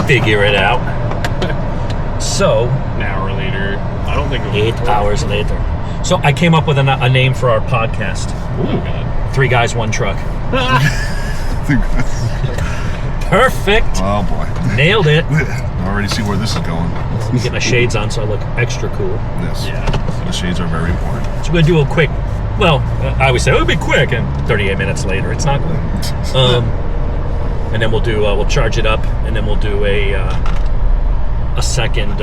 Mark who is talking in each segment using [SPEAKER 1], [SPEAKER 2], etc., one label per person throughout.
[SPEAKER 1] figure it out. So,
[SPEAKER 2] an hour later. I don't think it was
[SPEAKER 1] 8 hours later. So I came up with a name for our podcast.
[SPEAKER 2] Oh, God.
[SPEAKER 1] 3 Guys, 1 Truck. Perfect.
[SPEAKER 3] Oh, boy.
[SPEAKER 1] Nailed it.
[SPEAKER 3] I already see where this is going.
[SPEAKER 1] Let me get my shades on so I look extra cool.
[SPEAKER 3] Yes.
[SPEAKER 2] Yeah.
[SPEAKER 3] The shades are very important.
[SPEAKER 1] So we're going to do a quick, well, I always say, it'll be quick, and 38 minutes later, it's not quick. And then we'll do, we'll charge it up, and then we'll do a second,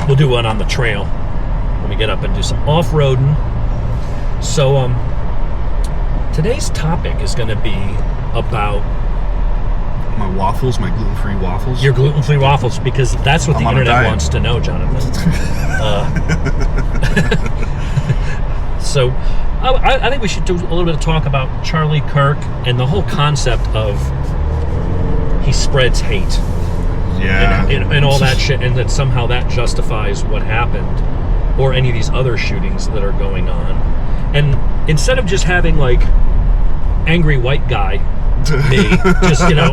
[SPEAKER 1] we'll do one on the trail when we get up and do some off-roading. So, today's topic is going to be about
[SPEAKER 3] my waffles, my gluten-free waffles.
[SPEAKER 1] your gluten-free waffles, because that's what the internet wants to know, Jonathan. So, I think we should do a little bit of talk about Charlie Kirk and the whole concept of he spreads hate.
[SPEAKER 3] Yeah.
[SPEAKER 1] And all that shit, and that somehow that justifies what happened, or any of these other shootings that are going on. And instead of just having like angry white guy, me, just, you know,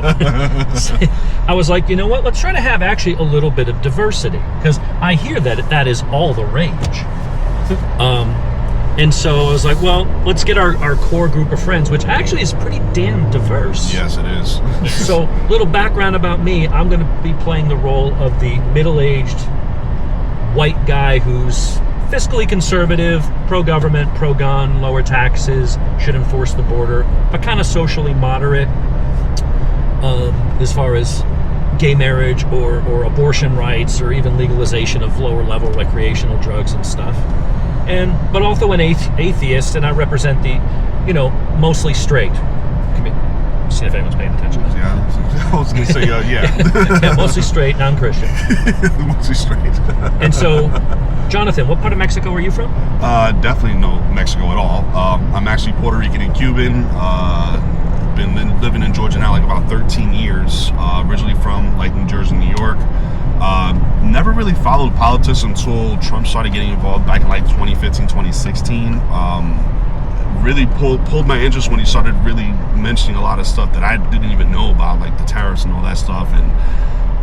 [SPEAKER 1] I was like, you know what, let's try to have actually a little bit of diversity, because I hear that is all the rage. And so I was like, well, let's get our core group of friends, which actually is pretty damn diverse.
[SPEAKER 3] Yes, it is.
[SPEAKER 1] So, little background about me, I'm going to be playing the role of the middle-aged white guy who's fiscally conservative, pro-government, pro-gun, lower taxes, should enforce the border, but kind of socially moderate as far as gay marriage or abortion rights, or even legalization of lower-level recreational drugs and stuff. But also an atheist, and I represent the, you know, mostly straight. Come here. See if anyone's paying attention.
[SPEAKER 3] Yeah, I was going to say, yeah.
[SPEAKER 1] Yeah, mostly straight, non-Christian.
[SPEAKER 3] Mostly straight.
[SPEAKER 1] And so, Jonathan, what part of Mexico are you from?
[SPEAKER 3] Definitely no Mexico at all. I'm actually Puerto Rican and Cuban. Been living in Georgia now like about 13 years. Originally from like New Jersey, New York. Never really followed politics until Trump started getting involved back in like 2015, 2016. Really pulled my interest when he started really mentioning a lot of stuff that I didn't even know about, like the tariffs and all that stuff, and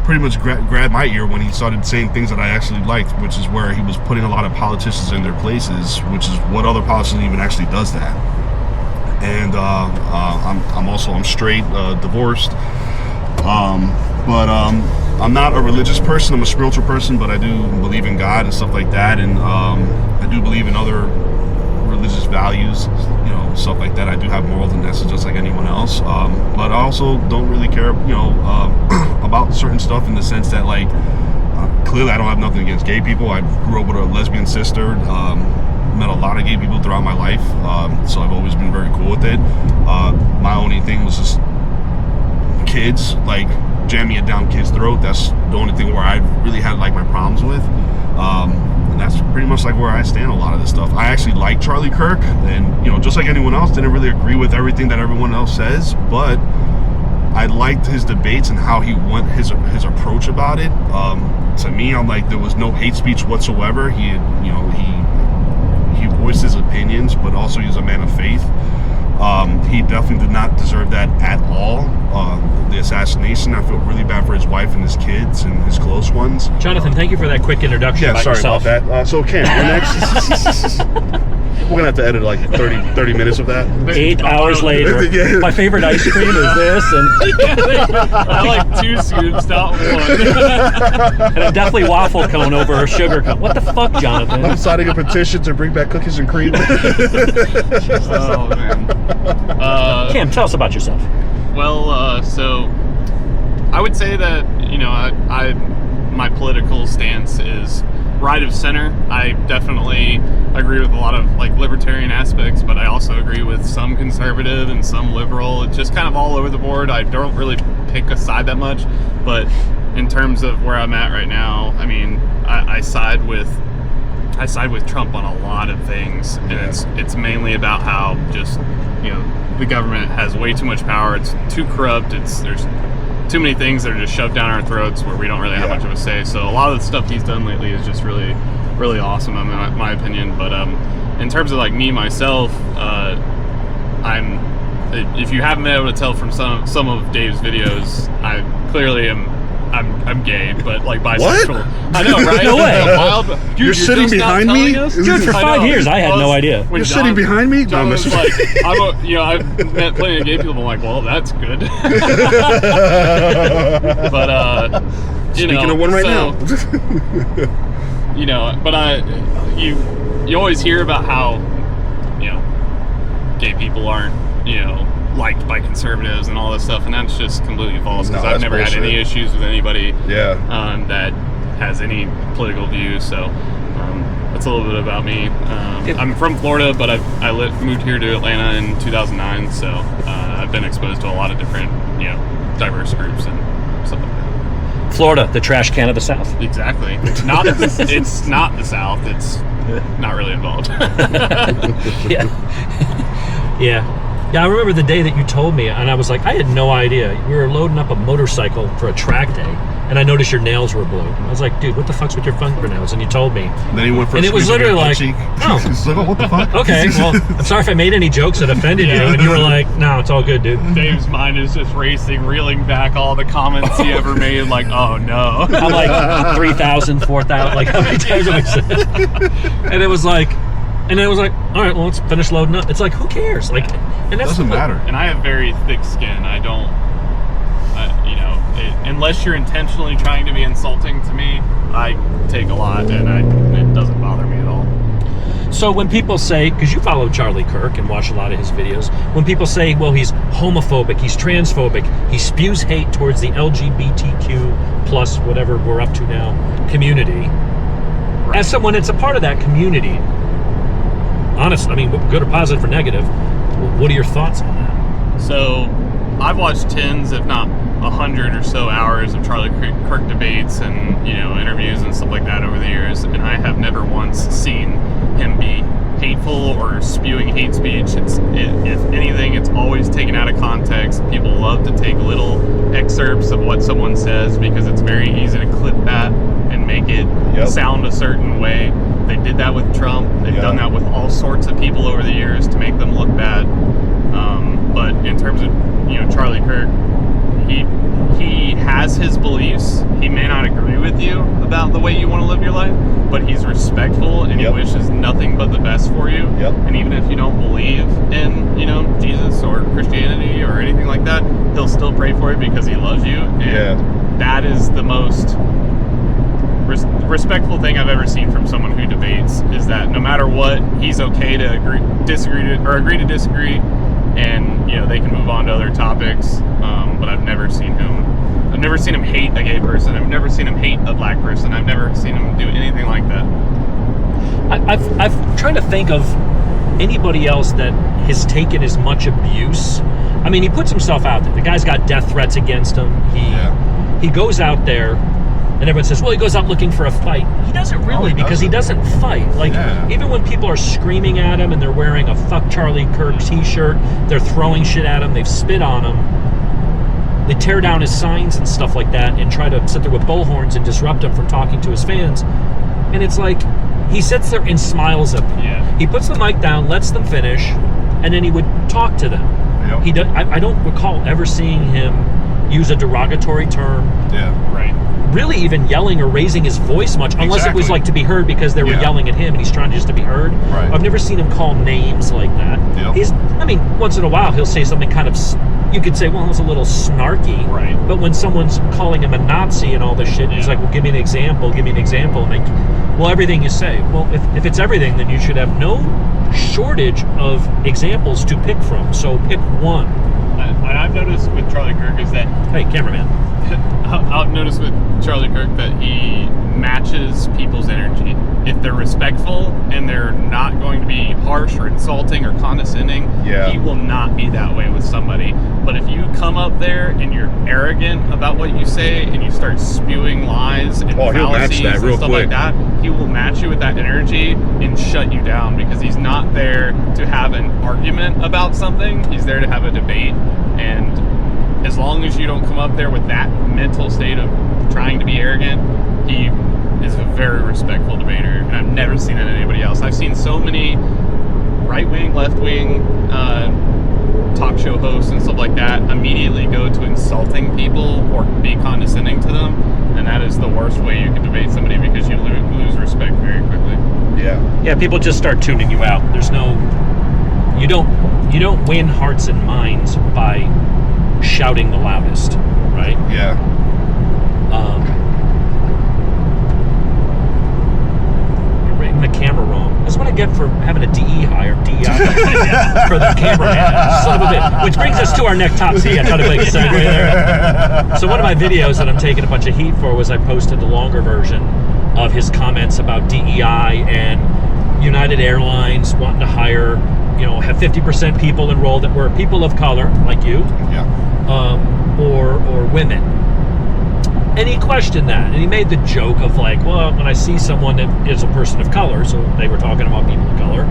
[SPEAKER 3] pretty much grabbed my ear when he started saying things that I actually liked, which is where he was putting a lot of politicians in their places, which is what other politician even actually does that. And I'm straight, divorced, but I'm not a religious person. I'm a spiritual person, but I do believe in God and stuff like that, and I do believe in other religious values, you know, stuff like that. I do have morals and ethics just like anyone else, but I also don't really care, you know, about certain stuff, in the sense that, like, clearly I don't have nothing against gay people. I grew up with a lesbian sister, met a lot of gay people throughout my life, so I've always been very cool with it. My only thing was just kids, like jamming it down kids' throat. That's the only thing where I really had like my problems with. And that's pretty much like where I stand on a lot of this stuff. I actually like Charlie Kirk, and, you know, just like anyone else, didn't really agree with everything that everyone else says, but I liked his debates and how he went, his approach about it. To me, I'm like, there was no hate speech whatsoever. He voiced his opinions, but also he's a man of faith. He definitely did not deserve that at all. The assassination, I feel really bad for his wife and his kids and his close ones.
[SPEAKER 1] Jonathan, thank you for that quick introduction about yourself.
[SPEAKER 3] Yeah, sorry about that. So, Cam, next. We're going to have to edit like 30 minutes of that.
[SPEAKER 1] 8 hours later.
[SPEAKER 3] Yeah.
[SPEAKER 1] My favorite ice cream is this, and
[SPEAKER 2] I like 2 scoops, not 1.
[SPEAKER 1] and a definitely waffle cone over a sugar cone. What the fuck, Jonathan?
[SPEAKER 3] I'm signing a petition to bring back cookies and cream.
[SPEAKER 2] Oh, man.
[SPEAKER 1] Cam, tell us about yourself.
[SPEAKER 2] Well, so I would say that, you know, my political stance is right of center. I definitely agree with a lot of like libertarian aspects, but I also agree with some conservative and some liberal. It's just kind of all over the board. I don't really pick a side that much, but in terms of where I'm at right now, I mean, I side with Trump on a lot of things, and it's mainly about how just, you know, the government has way too much power. It's too corrupt. There's too many things that are just shoved down our throats where we don't really have much of a say. So a lot of the stuff he's done lately is just really, really awesome in my opinion. But in terms of like me myself, if you haven't been able to tell from some of Dave's videos, I clearly am I'm gay, but like bisexual. I know, right?
[SPEAKER 1] No way.
[SPEAKER 2] Wild, dude,
[SPEAKER 3] You're sitting
[SPEAKER 2] just now
[SPEAKER 3] behind me?
[SPEAKER 2] telling us?
[SPEAKER 1] Dude, for
[SPEAKER 2] I
[SPEAKER 1] 5
[SPEAKER 2] know.
[SPEAKER 1] years, I had no idea.
[SPEAKER 2] When
[SPEAKER 3] You're sitting behind me? No,
[SPEAKER 2] John
[SPEAKER 3] I'm
[SPEAKER 2] was
[SPEAKER 3] missing.
[SPEAKER 2] like, I've met plenty of gay people. I'm like, well, that's good. But
[SPEAKER 3] Speaking of one right now.
[SPEAKER 2] But you always hear about how gay people aren't liked by conservatives and all this stuff, and that's just completely false, because
[SPEAKER 3] No,
[SPEAKER 2] I've
[SPEAKER 3] that's
[SPEAKER 2] never had any
[SPEAKER 3] bullshit.
[SPEAKER 2] issues with anybody
[SPEAKER 3] Yeah.
[SPEAKER 2] that has any political views. So that's a little bit about me. I'm from Florida, but I moved here to Atlanta in 2009, so I've been exposed to a lot of different diverse groups and stuff like that.
[SPEAKER 1] Florida, the trash can of the South.
[SPEAKER 2] Exactly. It's not the South. It's not really involved.
[SPEAKER 1] Yeah, I remember the day that you told me, and I was like, I had no idea. We were loading up a motorcycle for a track day, and I noticed your nails were blue. I was like, dude, what the fuck's with your fingernails? And you told me.
[SPEAKER 3] Then he went for
[SPEAKER 1] And
[SPEAKER 3] a
[SPEAKER 1] it was
[SPEAKER 3] squeeze of your
[SPEAKER 1] literally
[SPEAKER 3] butt
[SPEAKER 1] like,
[SPEAKER 3] cheek.
[SPEAKER 1] oh.
[SPEAKER 3] He's like, oh, what the fuck?
[SPEAKER 1] Okay, well, I'm sorry if I made any jokes that offended you,
[SPEAKER 2] Yeah.
[SPEAKER 1] and you were like, no, it's all good, dude.
[SPEAKER 2] Dave's mind is just racing, reeling back all the comments he ever made. Like, oh no.
[SPEAKER 1] I'm like 3,000, 4,000, like how many times have I said? And it was like, all right, well, let's finish loading up. It's like, who cares? Like, and that's
[SPEAKER 3] Doesn't matter.
[SPEAKER 2] And I have very thick skin. I don't, unless you're intentionally trying to be insulting to me, I take a lot, and it doesn't bother me at all.
[SPEAKER 1] So when people say, because you follow Charlie Kirk and watch a lot of his videos, when people say, well, he's homophobic, he's transphobic, he spews hate towards the LGBTQ plus whatever we're up to now community,
[SPEAKER 2] Right.
[SPEAKER 1] as someone that's a part of that community, honest, I mean, good or positive or negative, what are your thoughts on that?
[SPEAKER 2] So I've watched tens, if not 100 or so hours of Charlie Kirk debates and interviews and stuff like that over the years, and I have never once seen him be hateful or spewing hate speech. If anything, it's always taken out of context. People love to take little excerpts of what someone says because it's very easy to clip that and make it sound a certain way. They did that with Trump. They've done that with all sorts of people over the years to make them look bad. But in terms of Charlie Kirk, he has his beliefs. He may not agree with you about the way you want to live your life, but he's respectful and he wishes nothing but the best for you. And even if you don't believe in Jesus or Christianity or anything like that, he'll still pray for you because he loves you. And that is the most respectful thing I've ever seen from someone who debates, is that no matter what, he's okay to agree to disagree, and they can move on to other topics. But I've never seen him hate a gay person. I've never seen him hate a black person. I've never seen him do anything like that.
[SPEAKER 1] I've trying to think of anybody else that has taken as much abuse. I mean, he puts himself out there. The guy's got death threats against him. He goes out there, and everyone says, well, he goes out looking for a fight. He doesn't really, because he doesn't fight. Like, even when people are screaming at him and they're wearing a Fuck Charlie Kirk t-shirt, they're throwing shit at him, they've spit on him, they tear down his signs and stuff like that and try to sit there with bullhorns and disrupt him from talking to his fans. And it's like, he sits there and smiles at them. He puts the mic down, lets them finish, and then he would talk to them. I don't recall ever seeing him use a derogatory term. Really even yelling or raising his voice much, unless it was like to be heard because they were yelling at him and he's trying just to be heard. I've never seen him call names like that. Once in a while he'll say something kind of, you could say, well, it was a little snarky. But when someone's calling him a Nazi and all this shit, he's like, well, give me an example. And like, well, everything you say. Well, if it's everything, then you should have no shortage of examples to pick from. So pick one.
[SPEAKER 2] What I've noticed with Charlie Kirk is that...
[SPEAKER 1] Hey, cameraman.
[SPEAKER 2] I've noticed with Charlie Kirk that he matches people's energy. If they're respectful and they're not going to be harsh or insulting or condescending, he will not be that way with somebody. But if you come up there and you're arrogant about what you say and you start spewing lies and fallacies and stuff like that, he will match you with that energy and shut you down, because he's not there to have an argument about something. He's there to have a debate. And as long as you don't come up there with that mental state of trying to be arrogant, he is a very respectful debater, and I've never seen that in anybody else. I've seen so many right-wing, left-wing talk show hosts and stuff like that immediately go to insulting people or be condescending to them, respect very quickly.
[SPEAKER 1] Yeah, people just start tuning you out. There's no, you don't win hearts and minds by shouting the loudest, right?
[SPEAKER 3] Yeah.
[SPEAKER 1] You're rating the camera wrong. That's what I get for having a DE hire, DEI for the cameraman. Son of a bitch. Which brings us to our next top. See, I tried to make a segue there. So one of my videos that I'm taking a bunch of heat for was I posted the longer version of his comments about DEI and United Airlines wanting to hire, have 50% people enrolled that were people of color, like you, or women. And he questioned that, and he made the joke of like, well, when I see someone that is a person of color, so they were talking about people of color,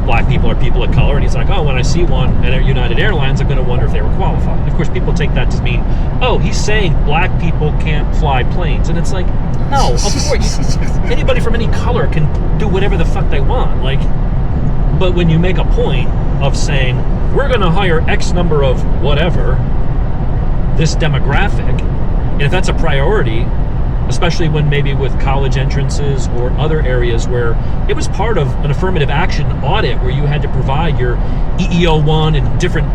[SPEAKER 1] black people are people of color, and he's like, oh, when I see one at United Airlines, I'm going to wonder if they were qualified. And of course, people take that to mean, oh, he's saying black people can't fly planes, and it's like, no, of course, anybody from any color can do whatever the fuck they want, like. But when you make a point of saying we're going to hire X number of whatever, this demographic, and if that's a priority, especially when maybe with college entrances or other areas where it was part of an affirmative action audit where you had to provide your EEO-1 and different,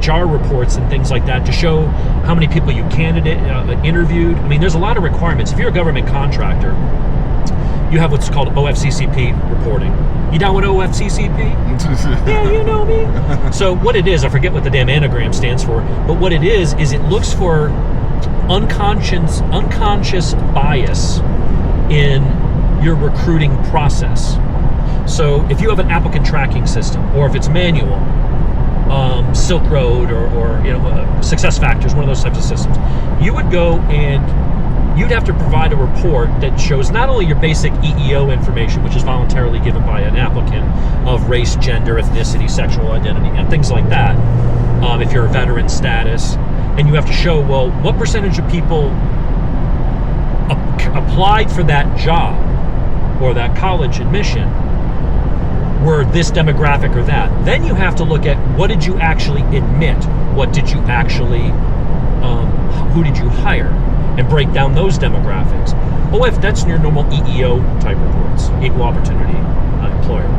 [SPEAKER 1] HR reports and things like that to show how many people you interviewed. I mean, there's a lot of requirements. If you're a government contractor, you have what's called OFCCP reporting. You down with OFCCP? Yeah, you know me. So what it is, I forget what the damn anagram stands for, but what it is it looks for unconscious bias in your recruiting process. So if you have an applicant tracking system, or if it's manual, Silk Road or Success Factors, one of those types of systems, you would go and you'd have to provide a report that shows not only your basic EEO information, which is voluntarily given by an applicant, of race, gender, ethnicity, sexual identity, and things like that, if you're a veteran status, and you have to show, well, what percentage of people applied for that job or that college admission were this demographic or that. Then you have to look at what did you actually admit, what did you actually, who did you hire, and break down those demographics. Oh, if that's your normal EEO type reports, equal opportunity employer,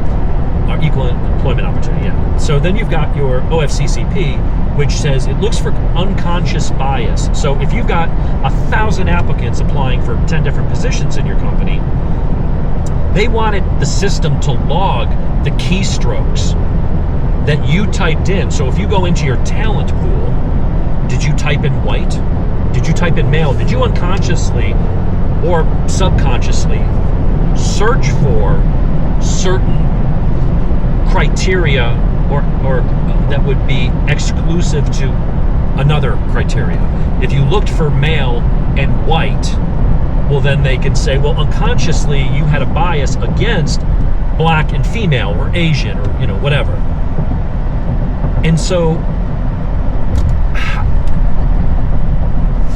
[SPEAKER 1] or equal employment opportunity, yeah. So then you've got your OFCCP, which says it looks for unconscious bias. So if you've got 1,000 applicants applying for 10 different positions in your company, they wanted the system to log the keystrokes that you typed in. So if you go into your talent pool, did you type in white? Did you type in male? Did you unconsciously or subconsciously search for certain criteria or that would be exclusive to another criteria? If you looked for male and white, well, then they can say, well, unconsciously you had a bias against black and female or Asian or whatever. And so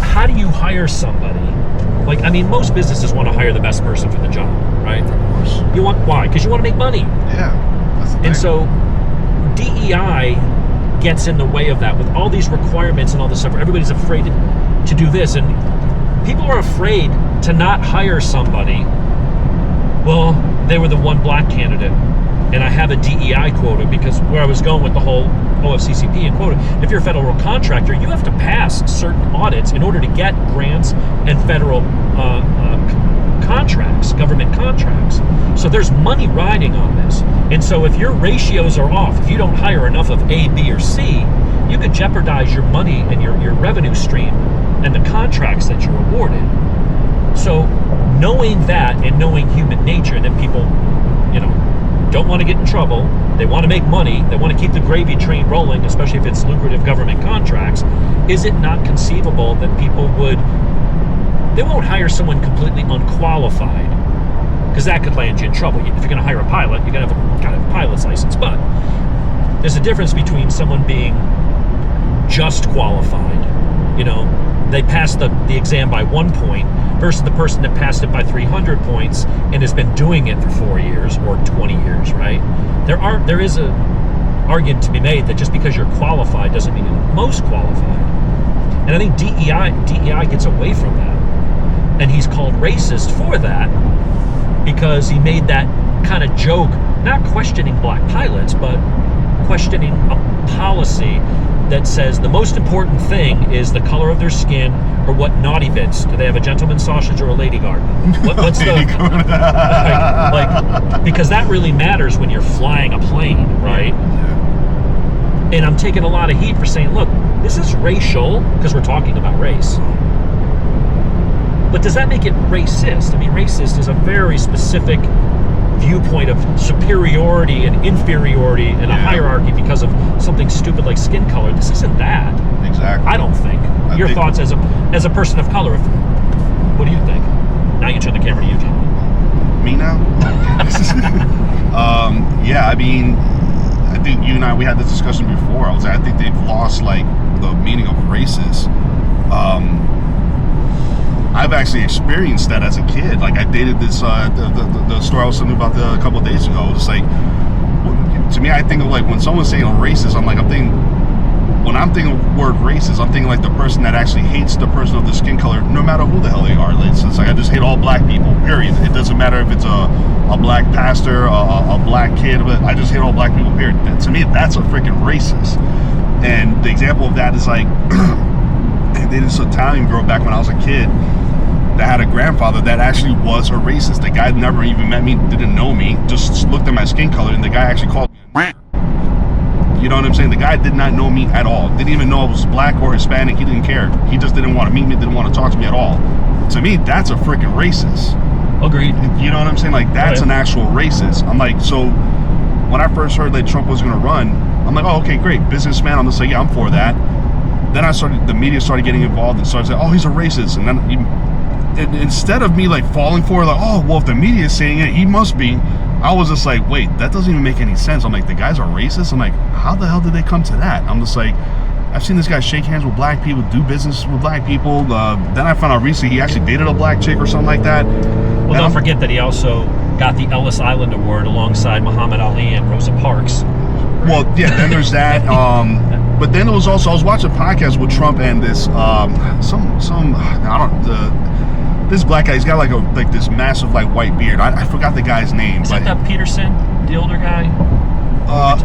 [SPEAKER 1] how do you hire somebody? Like, I mean, most businesses want to hire the best person for the job, right?
[SPEAKER 3] Of course.
[SPEAKER 1] Why? Because you want to make money.
[SPEAKER 3] Yeah. That's the thing.
[SPEAKER 1] And so DEI gets in the way of that with all these requirements and all this stuff. Everybody's afraid to do this, and people are afraid to not hire somebody. Well, they were the one black candidate, and I have a DEI quota, because where I was going with the whole OFCCP and quota, if you're a federal contractor, you have to pass certain audits in order to get grants and federal contracts, government contracts. So there's money riding on this. And so if your ratios are off, if you don't hire enough of A, B, or C, you could jeopardize your money and your revenue stream and the contracts that you're awarded. So knowing that and knowing human nature, that people, don't want to get in trouble, they want to make money, they want to keep the gravy train rolling, especially if it's lucrative government contracts, is it not conceivable that people they won't hire someone completely unqualified, because that could land you in trouble. If you're going to hire a pilot, you got to have a pilot's license. But there's a difference between someone being just qualified, they passed the exam by 1 point, versus the person that passed it by 300 points and has been doing it for 4 years or 20 years, right? There is a argument to be made that just because you're qualified doesn't mean you're the most qualified. And I think DEI gets away from that. And he's called racist for that, because he made that kind of joke, not questioning black pilots, but questioning a policy that says the most important thing is the color of their skin or what naughty bits. Do they have a gentleman sausage or a lady garden? What's the like, because that really matters when you're flying a plane, right?
[SPEAKER 3] Yeah.
[SPEAKER 1] And I'm taking a lot of heat for saying, look, this is racial because we're talking about race. But does that make it racist? I mean, racist is a very specific viewpoint of superiority and inferiority and a hierarchy because of something stupid like skin color. This isn't that.
[SPEAKER 3] Exactly.
[SPEAKER 1] I don't think. Your thoughts as a person of color. What do you think? Now you turn the camera to you, Jim.
[SPEAKER 3] Me now? Yeah, I mean, I think you and I, we had this discussion before. I think they've lost like the meaning of racist. I've actually experienced that as a kid. Like I dated this, the story I was telling you about a couple of days ago. It's like, to me, I think of like when someone's saying racist, when I'm thinking of word racist, I'm thinking like the person that actually hates the person of the skin color, no matter who the hell they are. Like, it's like I just hate all black people, period. It doesn't matter if it's a black pastor, a black kid, but I just hate all black people, period. To me, that's a freaking racist. And the example of that is like, I dated this Italian girl back when I was a kid that had a grandfather that actually was a racist. The guy never even met me, didn't know me, just looked at my skin color, and the guy actually called me. You know what I'm saying? The guy did not know me at all. Didn't even know I was black or Hispanic. He didn't care. He just didn't want to meet me, didn't want to talk to me at all. To me, that's a freaking racist.
[SPEAKER 1] Agreed.
[SPEAKER 3] You know what I'm saying? Like, that's an actual racist. I'm like, so when I first heard that Trump was going to run, I'm like, oh, okay, great. Businessman. I'm just like, yeah, I'm for that. Then the media started getting involved and started saying, oh, he's a racist. And then instead of me like falling for it, like, oh, well, if the media is saying it, he must be. I was just like, wait, that doesn't even make any sense. I'm like, the guys are racist? I'm like, how the hell did they come to that? I'm just like, I've seen this guy shake hands with black people, do business with black people. Then I found out recently he actually dated a black chick or something like that.
[SPEAKER 1] Well, don't forget that he also got the Ellis Island Award alongside Muhammad Ali and Rosa Parks.
[SPEAKER 3] Well, yeah, then there's that. But then there was also, I was watching a podcast with Trump and this, this black guy. He's got like this massive like white beard. I forgot the guy's name.
[SPEAKER 1] Is that Peterson, the older guy?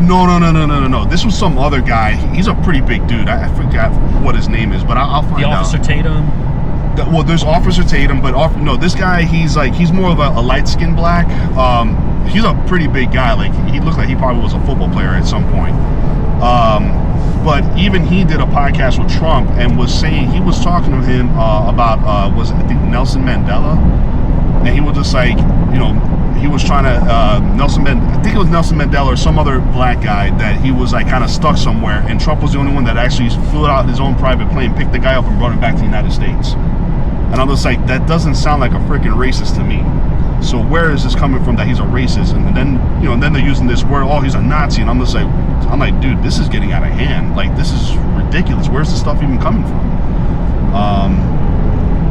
[SPEAKER 3] No. This was some other guy. He's a pretty big dude. I forgot what his name is, but I'll find out.
[SPEAKER 1] The Officer Tatum.
[SPEAKER 3] Well, there's Officer Tatum, but no, this guy, he's more of a light-skinned black. He's a pretty big guy. Like, he looked like he probably was a football player at some point. But even he did a podcast with Trump and was saying, he was talking to him about, I think Nelson Mandela? And he was just like, you know, he was trying to, I think it was Nelson Mandela or some other black guy that he was like kind of stuck somewhere, and Trump was the only one that actually flew out his own private plane, picked the guy up and brought him back to the United States. And I'm just like, that doesn't sound like a freaking racist to me. So where is this coming from that he's a racist? And then, you know, then they're using this word, oh, he's a Nazi. And I'm like, dude, this is getting out of hand. Like, this is ridiculous. Where's this stuff even coming from?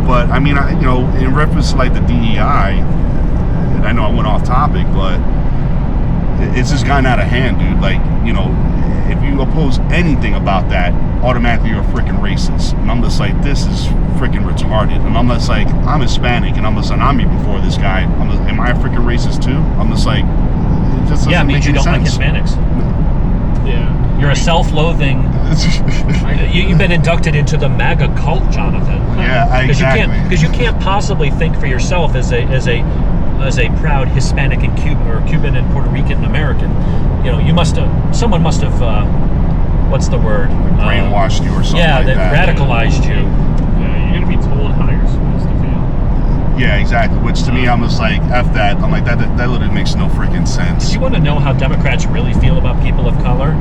[SPEAKER 3] But I mean, you know, in reference to like the DEI, and I know I went off topic, but it's just gotten out of hand, dude. Like, you know, if you oppose anything about that, automatically you're a freaking racist. And I'm just like, this is freaking retarded. And I'm just like, I'm Hispanic, and I'm just like, I'm even for this guy. Am I a freaking racist too? I'm just like, it just doesn't make any sense. Yeah, it means you don't like Hispanics.
[SPEAKER 2] Yeah.
[SPEAKER 1] You're a self-loathing. You've been inducted into the MAGA cult, Jonathan.
[SPEAKER 3] Yeah, exactly.
[SPEAKER 1] Because you can't possibly think for yourself as a proud Hispanic and Cuban and Puerto Rican American. You know, someone must have, what's the word?
[SPEAKER 3] Brainwashed you or something like that.
[SPEAKER 1] Yeah, that radicalized you.
[SPEAKER 2] Yeah, you're going to be told how you're supposed to feel.
[SPEAKER 3] Yeah, exactly. Which to me, I'm just like, F that. I'm like, that literally makes no freaking sense.
[SPEAKER 1] If you want to know how Democrats really feel about people of color,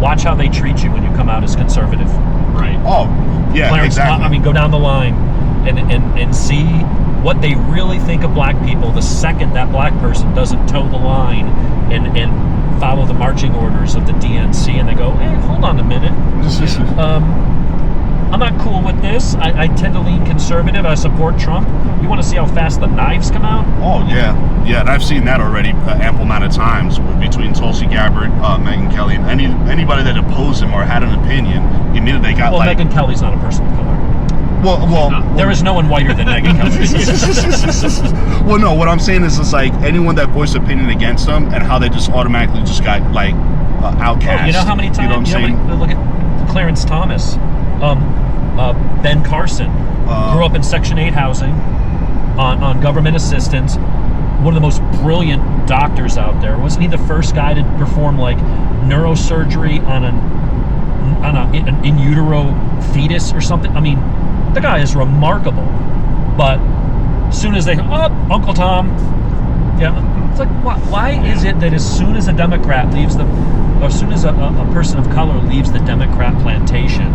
[SPEAKER 1] watch how they treat you when you come out as conservative.
[SPEAKER 2] Right.
[SPEAKER 3] Oh, yeah,
[SPEAKER 1] Clarence,
[SPEAKER 3] exactly.
[SPEAKER 1] I mean, go down the line and see what they really think of black people the second that black person doesn't toe the line and follow the marching orders of the DNC, and they go, hey, hold on a minute. I'm not cool with this. I tend to lean conservative. I support Trump. You want to see how fast the knives come out?
[SPEAKER 3] Oh, yeah. Yeah, and I've seen that already ample amount of times between Tulsi Gabbard, Megyn Kelly, and anybody that opposed him or had an opinion, immediately they got
[SPEAKER 1] Megyn Kelly's not a person of color.
[SPEAKER 3] Well,
[SPEAKER 1] There is no one whiter than Megyn Kelly.
[SPEAKER 3] well, no. What I'm saying is, it's like anyone that voiced opinion against them and how they just automatically just got like outcast.
[SPEAKER 1] You know how many times?
[SPEAKER 3] You know what I'm saying?
[SPEAKER 1] Look at Clarence Thomas, Ben Carson, grew up in Section 8 housing, on government assistance. One of the most brilliant doctors out there. Wasn't he the first guy to perform like neurosurgery on an in utero fetus or something? I mean, the guy is remarkable. But as soon as they, Uncle Tom, yeah, it's like, why is it that as soon as a Democrat leaves or as soon as a person of color leaves the Democrat plantation,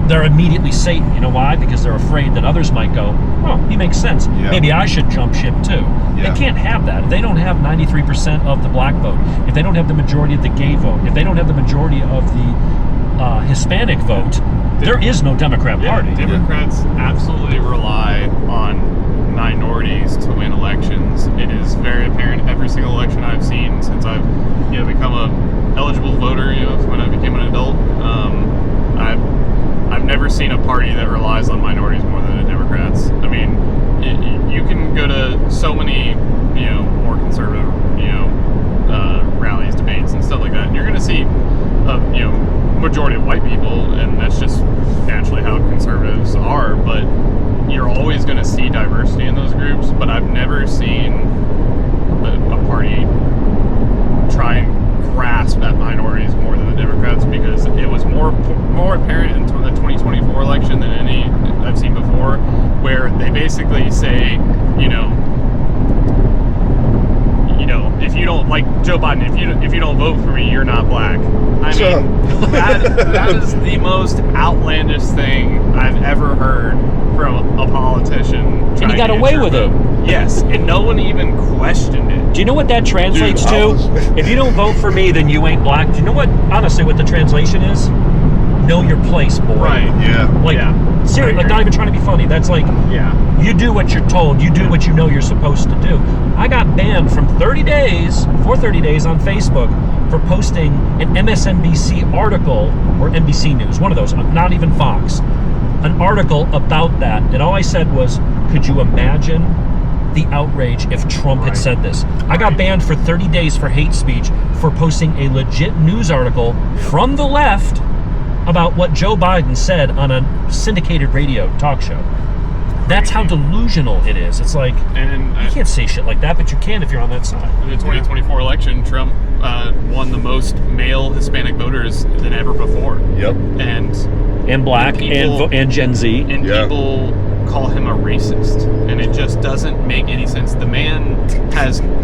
[SPEAKER 1] they're immediately Satan? You know why? Because they're afraid that others might go, oh, he makes sense.
[SPEAKER 3] Yeah.
[SPEAKER 1] Maybe I should jump ship too.
[SPEAKER 3] Yeah.
[SPEAKER 1] They can't have that. If they don't have 93% of the black vote, if they don't have the majority of the gay vote, if they don't have the majority of the Hispanic vote, there is no Democrat Party.
[SPEAKER 2] Democrats absolutely rely on minorities to win elections. It is very apparent every single election I've seen since I've become a eligible voter. When I became an adult, I've never seen a party that relies on minorities more than the Democrats. I mean, you can go to so many, more conservative, rallies, debates, and stuff like that, and you're going to see, majority of white people, and that's just naturally how conservatives are. But you're always going to see diversity in those groups. But I've never seen a party try and grasp at minorities more than the Democrats, because it was more apparent in the 2024 election than any I've seen before, where they basically say, if you don't like Joe Biden, if you don't vote for me, you're not black. I mean, that is the most outlandish thing I've ever heard from a politician.
[SPEAKER 1] And he got away with it.
[SPEAKER 2] Yes, and no one even questioned it.
[SPEAKER 1] Do you know what that translates to? If you don't vote for me, then you ain't black. Do you know what, honestly, what the translation is? Know your place, boy.
[SPEAKER 2] Right.
[SPEAKER 3] Yeah.
[SPEAKER 1] Like, seriously, like, not even trying to be funny. That's like, you do what you're told. You do what you know you're supposed to do. I got banned for 30 days on Facebook for posting an MSNBC article, or NBC News, one of those, not even Fox, an article about that. And all I said was, could you imagine the outrage if Trump had said this? I got banned for 30 days for hate speech for posting a legit news article from the left about what Joe Biden said on a syndicated radio talk show. That's how delusional it is. It's like, you can't say shit like that, but you can if you're on that side.
[SPEAKER 2] In the 2024 election, Trump won the most male Hispanic voters than ever before.
[SPEAKER 3] Yep.
[SPEAKER 2] And
[SPEAKER 1] black,
[SPEAKER 2] people,
[SPEAKER 1] and Gen Z.
[SPEAKER 2] And people call him a racist, and it just doesn't make any sense. The man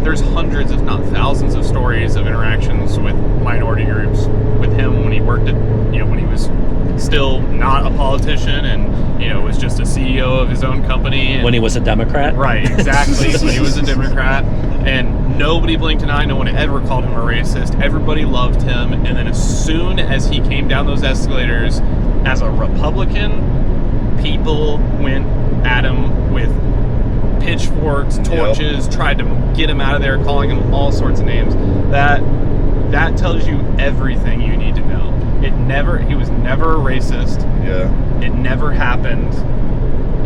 [SPEAKER 2] there's hundreds, if not thousands, of stories of interactions with minority groups with him when he worked at, when he was still not a politician and, was just a CEO of his own company. And,
[SPEAKER 1] when he was a Democrat?
[SPEAKER 2] Right, exactly. When he was a Democrat. And nobody blinked an eye. No one ever called him a racist. Everybody loved him. And then as soon as he came down those escalators as a Republican, people went at him with pitchforks, torches, tried to get him out of there, calling him all sorts of names. That tells you everything you need to know. He was never a racist.
[SPEAKER 3] Yeah.
[SPEAKER 2] It never happened.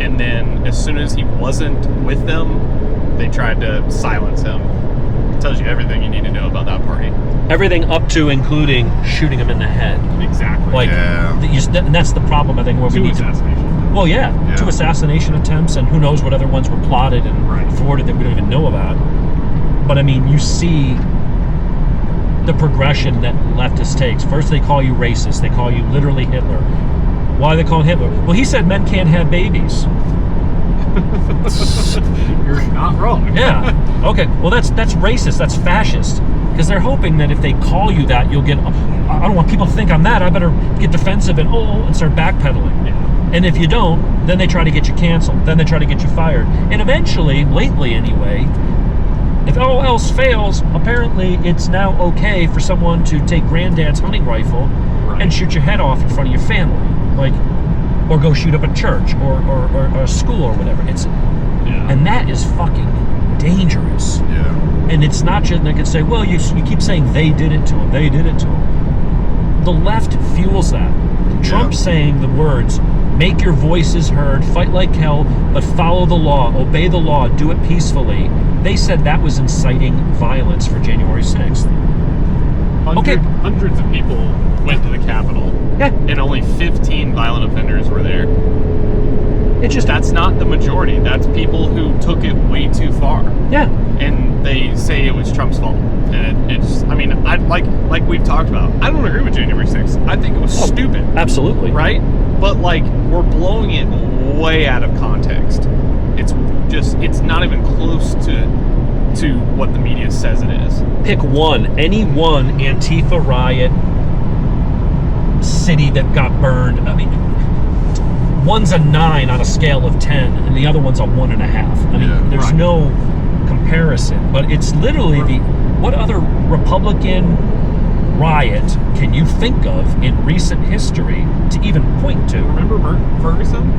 [SPEAKER 2] And then as soon as he wasn't with them, they tried to silence him. It tells you everything you need to know about that party.
[SPEAKER 1] Everything up to including shooting him in the head.
[SPEAKER 2] Exactly.
[SPEAKER 1] Like, and that's the problem, I think, where we need to... Well, yeah, 2 assassination attempts, and who knows what other ones were plotted and thwarted that we don't even know about. But, I mean, you see the progression that leftists takes. First, they call you racist. They call you literally Hitler. Why are they calling Hitler? Well, he said men can't have babies.
[SPEAKER 2] You're not wrong.
[SPEAKER 1] Yeah. Okay. Well, that's racist. That's fascist. Because they're hoping that if they call you that, you'll get... I don't want people to think I'm that. I better get defensive and start backpedaling. Yeah. And if you don't, then they try to get you canceled. Then they try to get you fired. And eventually, lately anyway, if all else fails, apparently it's now okay for someone to take granddad's hunting rifle and shoot your head off in front of your family. Like, or go shoot up a church or a school or whatever. And that is fucking dangerous.
[SPEAKER 3] Yeah.
[SPEAKER 1] And it's not just, they could say, well, you keep saying they did it to him. They did it to him. The left fuels that. Trump saying the words, make your voices heard, fight like hell, but follow the law, obey the law, do it peacefully. They said that was inciting violence for January 6th.
[SPEAKER 2] Hundreds of people went to the Capitol,
[SPEAKER 1] Yeah.
[SPEAKER 2] and only 15 violent offenders were there.
[SPEAKER 1] It just,
[SPEAKER 2] That's not the majority. That's people who took it way too far.
[SPEAKER 1] yeah.
[SPEAKER 2] And they say it was Trump's fault. And it's, I mean, I like we've talked about, I don't agree with January 6th. I think it was stupid.
[SPEAKER 1] Absolutely.
[SPEAKER 2] Right? But like, we're blowing it way out of context. It's not even close to what the media says it is.
[SPEAKER 1] Pick any one Antifa riot city that got burned. I mean, one's a 9 on a scale of 10, and the other one's a 1.5. I mean, there's
[SPEAKER 2] right.
[SPEAKER 1] no comparison. But it's literally what other Republican riot can you think of in recent history to even point to?
[SPEAKER 2] Remember Ferguson?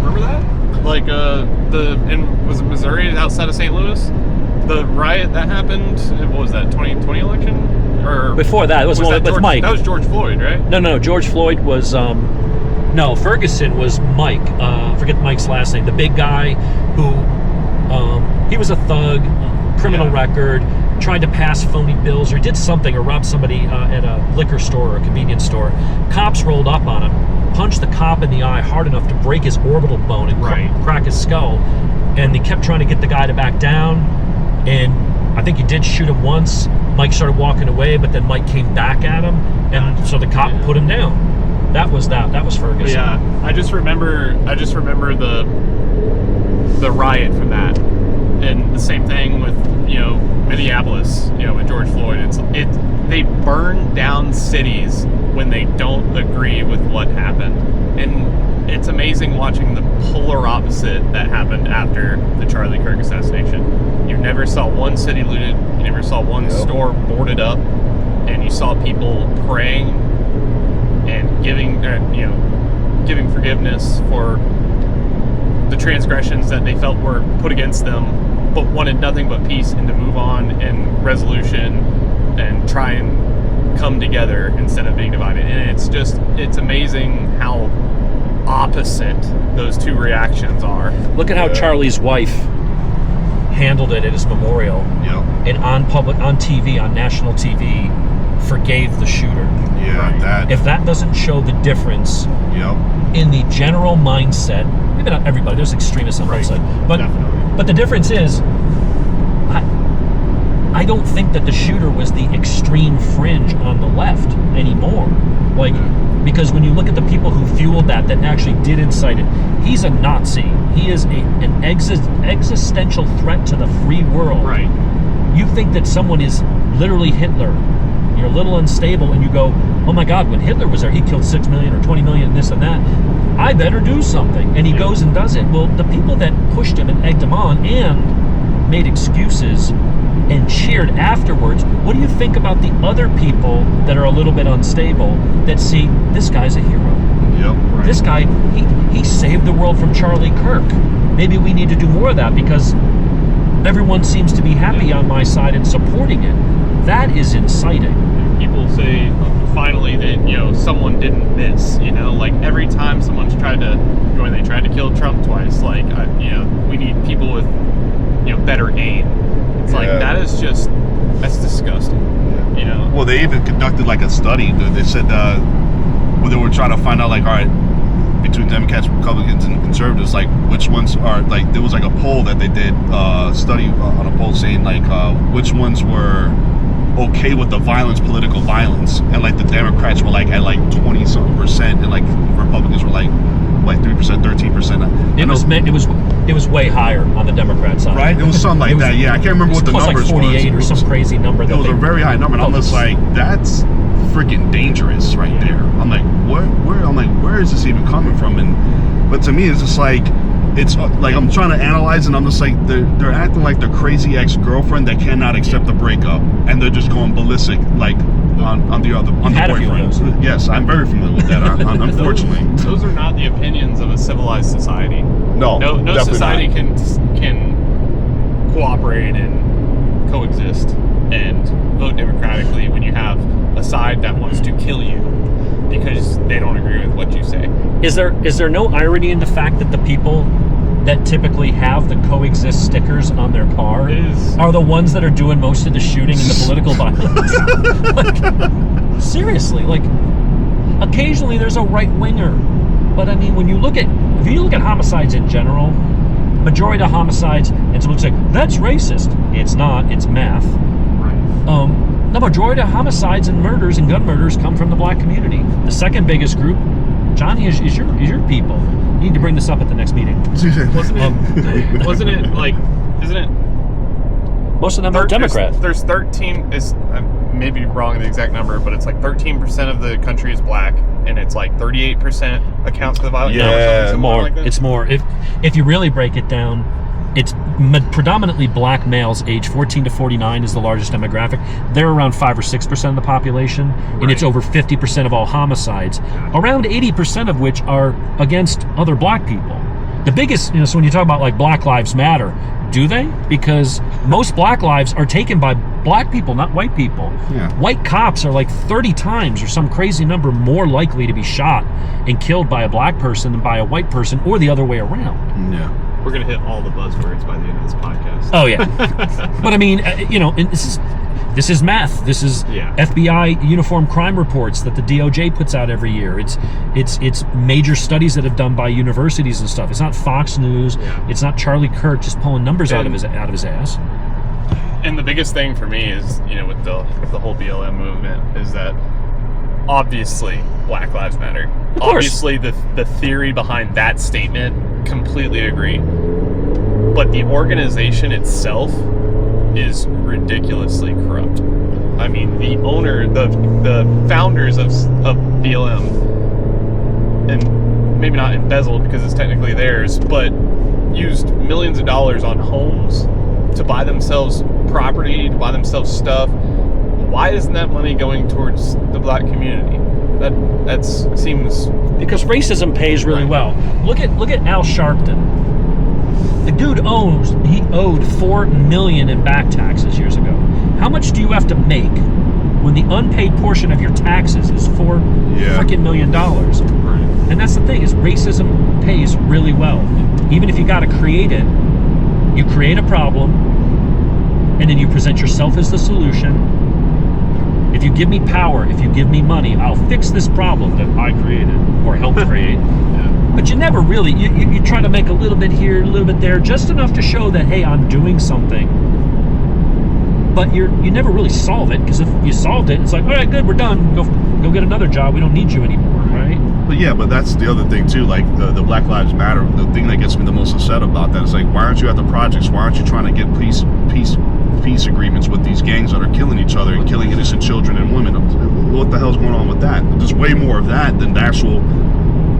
[SPEAKER 2] Remember that? Like was it Missouri outside of St. Louis? The riot that happened. What was that? 2020 election? Or
[SPEAKER 1] Before that, it was with
[SPEAKER 2] George,
[SPEAKER 1] Mike.
[SPEAKER 2] That was George Floyd, right?
[SPEAKER 1] No. George Floyd was. No, Ferguson was Mike. I forget Mike's last name. The big guy who he was a thug, criminal record, tried to pass phony bills or did something or robbed somebody at a liquor store or a convenience store. Cops rolled up on him, punched the cop in the eye hard enough to break his orbital bone and crack his skull. And they kept trying to get the guy to back down. And I think he did shoot him once. Mike started walking away, but then Mike came back at him, and so the cop put him down. That was Ferguson.
[SPEAKER 2] Yeah, I just remember the riot from that, and the same thing with Minneapolis. With George Floyd, they burn down cities when they don't agree with what happened, and it's amazing watching the polar opposite that happened after the Charlie Kirk assassination. You never saw one city looted, you never saw one store boarded up, and you saw people praying and giving forgiveness for the transgressions that they felt were put against them, but wanted nothing but peace and to move on and resolution and try and come together instead of being divided. And it's amazing how opposite those two reactions are.
[SPEAKER 1] Look at how Charlie's wife handled it at his memorial. And on TV, on national TV, forgave the shooter. If that doesn't show the difference in the general mindset, maybe not everybody, there's extremists on both sides, but the difference is, I don't think that the shooter was the extreme fringe on the left anymore. Because when you look at the people who fueled that actually did incite it, he's a Nazi. He is an existential threat to the free world.
[SPEAKER 2] Right.
[SPEAKER 1] You think that someone is literally Hitler. You're a little unstable, and you go, oh my God, when Hitler was there, he killed 6 million or 20 million, this and that. I better do something. And he goes and does it. Well, the people that pushed him and egged him on and made excuses and cheered afterwards, what do you think about the other people that are a little bit unstable that see, this guy's a hero? This guy, he saved the world from Charlie Kirk. Maybe we need to do more of that because everyone seems to be happy on my side and supporting it. That is inciting.
[SPEAKER 2] People say finally that someone didn't miss. Like every time someone's tried to kill Trump twice. Like we need people with better aim. It's like that's disgusting.
[SPEAKER 3] Well, they even conducted like a study. They said where they were trying to find out, like, all right, between Democrats, Republicans, and conservatives, like which ones are like. There was like a poll that they did study on a poll saying like which ones were okay with the political violence, and like the Democrats were like at like 20-something%, and like Republicans were like 3%, 13%.
[SPEAKER 1] It was way higher on the Democrat side.
[SPEAKER 3] Right? It was something like that. Yeah, I can't remember what the numbers
[SPEAKER 1] like 48 or some crazy number.
[SPEAKER 3] It was a very high number, and I'm just like, that's freaking dangerous right there. I'm like, where is this even coming from? But to me, it's just like, it's like I'm trying to analyze, and I'm just like, they're acting like their crazy ex-girlfriend that cannot accept the breakup, and they're just going ballistic like on the boyfriend. Yes, I'm very familiar with that. Unfortunately,
[SPEAKER 2] those are not the opinions of a civilized society.
[SPEAKER 3] No
[SPEAKER 2] society can cooperate and coexist and vote democratically when you have a side that wants to kill you. because they don't agree with what you say.
[SPEAKER 1] Is there no irony in the fact that the people that typically have the coexist stickers on their car are the ones that are doing most of the shooting and the political violence? Like, seriously, like, occasionally there's a right winger, but I mean, if you look at homicides in general, majority of homicides, and someone say that's racist. It's not. It's math.
[SPEAKER 2] Right.
[SPEAKER 1] The majority of homicides and murders and gun murders come from the black community. The second biggest group, Johnny, is your people. You need to bring this up at the next meeting.
[SPEAKER 2] Wasn't it like? Isn't it?
[SPEAKER 1] Most of them are Democrat.
[SPEAKER 2] There's 13. Is maybe wrong in the exact number, but it's like 13% of the country is black, and it's like 38% accounts for the violence.
[SPEAKER 3] Yeah,
[SPEAKER 1] more.
[SPEAKER 2] Like that.
[SPEAKER 1] It's more. If you really break it down, it's predominantly black males, age 14 to 49 is the largest demographic. They're around 5 or 6% of the population, and it's over 50% of all homicides. Around 80% of which are against other black people. The biggest, so when you talk about like Black Lives Matter, do they? Because most black lives are taken by black people, not white people.
[SPEAKER 3] Yeah.
[SPEAKER 1] White cops are like 30 times or some crazy number more likely to be shot and killed by a black person than by a white person, or the other way around.
[SPEAKER 3] Yeah.
[SPEAKER 2] We're gonna hit all the buzzwords by the end of this podcast.
[SPEAKER 1] Oh yeah, but I mean, and this is math. This is FBI uniform crime reports that the DOJ puts out every year. It's major studies that have done by universities and stuff. It's not Fox News.
[SPEAKER 2] Yeah.
[SPEAKER 1] It's not Charlie Kirk just pulling numbers out of his ass.
[SPEAKER 2] And the biggest thing for me is, with the whole BLM movement, is that obviously Black Lives Matter.
[SPEAKER 1] Of course.
[SPEAKER 2] Obviously the theory behind that statement, completely agree. But the organization itself is ridiculously corrupt. I mean, the owner, the founders of BLM, and maybe not embezzled because it's technically theirs, but used millions of dollars on homes to buy themselves property, to buy themselves stuff. Why isn't that money going towards the black community? That seems...
[SPEAKER 1] Because racism pays really well. Look at Al Sharpton. The dude owed $4 million in back taxes years ago. How much do you have to make when the unpaid portion of your taxes is $4 freaking million?
[SPEAKER 2] Right.
[SPEAKER 1] And that's the thing, is racism pays really well. Even if you got to create it, you create a problem, and then you present yourself as the solution. If you give me power, if you give me money, I'll fix this problem that I created or helped create. But you never really, you try to make a little bit here, a little bit there, just enough to show that, hey, I'm doing something. But you never really solve it, because if you solved it, it's like, all right, good, we're done. Go get another job. We don't need you anymore, right?
[SPEAKER 3] But that's the other thing too. Like the Black Lives Matter. The thing that gets me the most upset about that is like, why aren't you at the projects? Why aren't you trying to get peace agreements with these gangs that are killing each other and killing innocent children and women? What the hell's going on with that? There's way more of that than the actual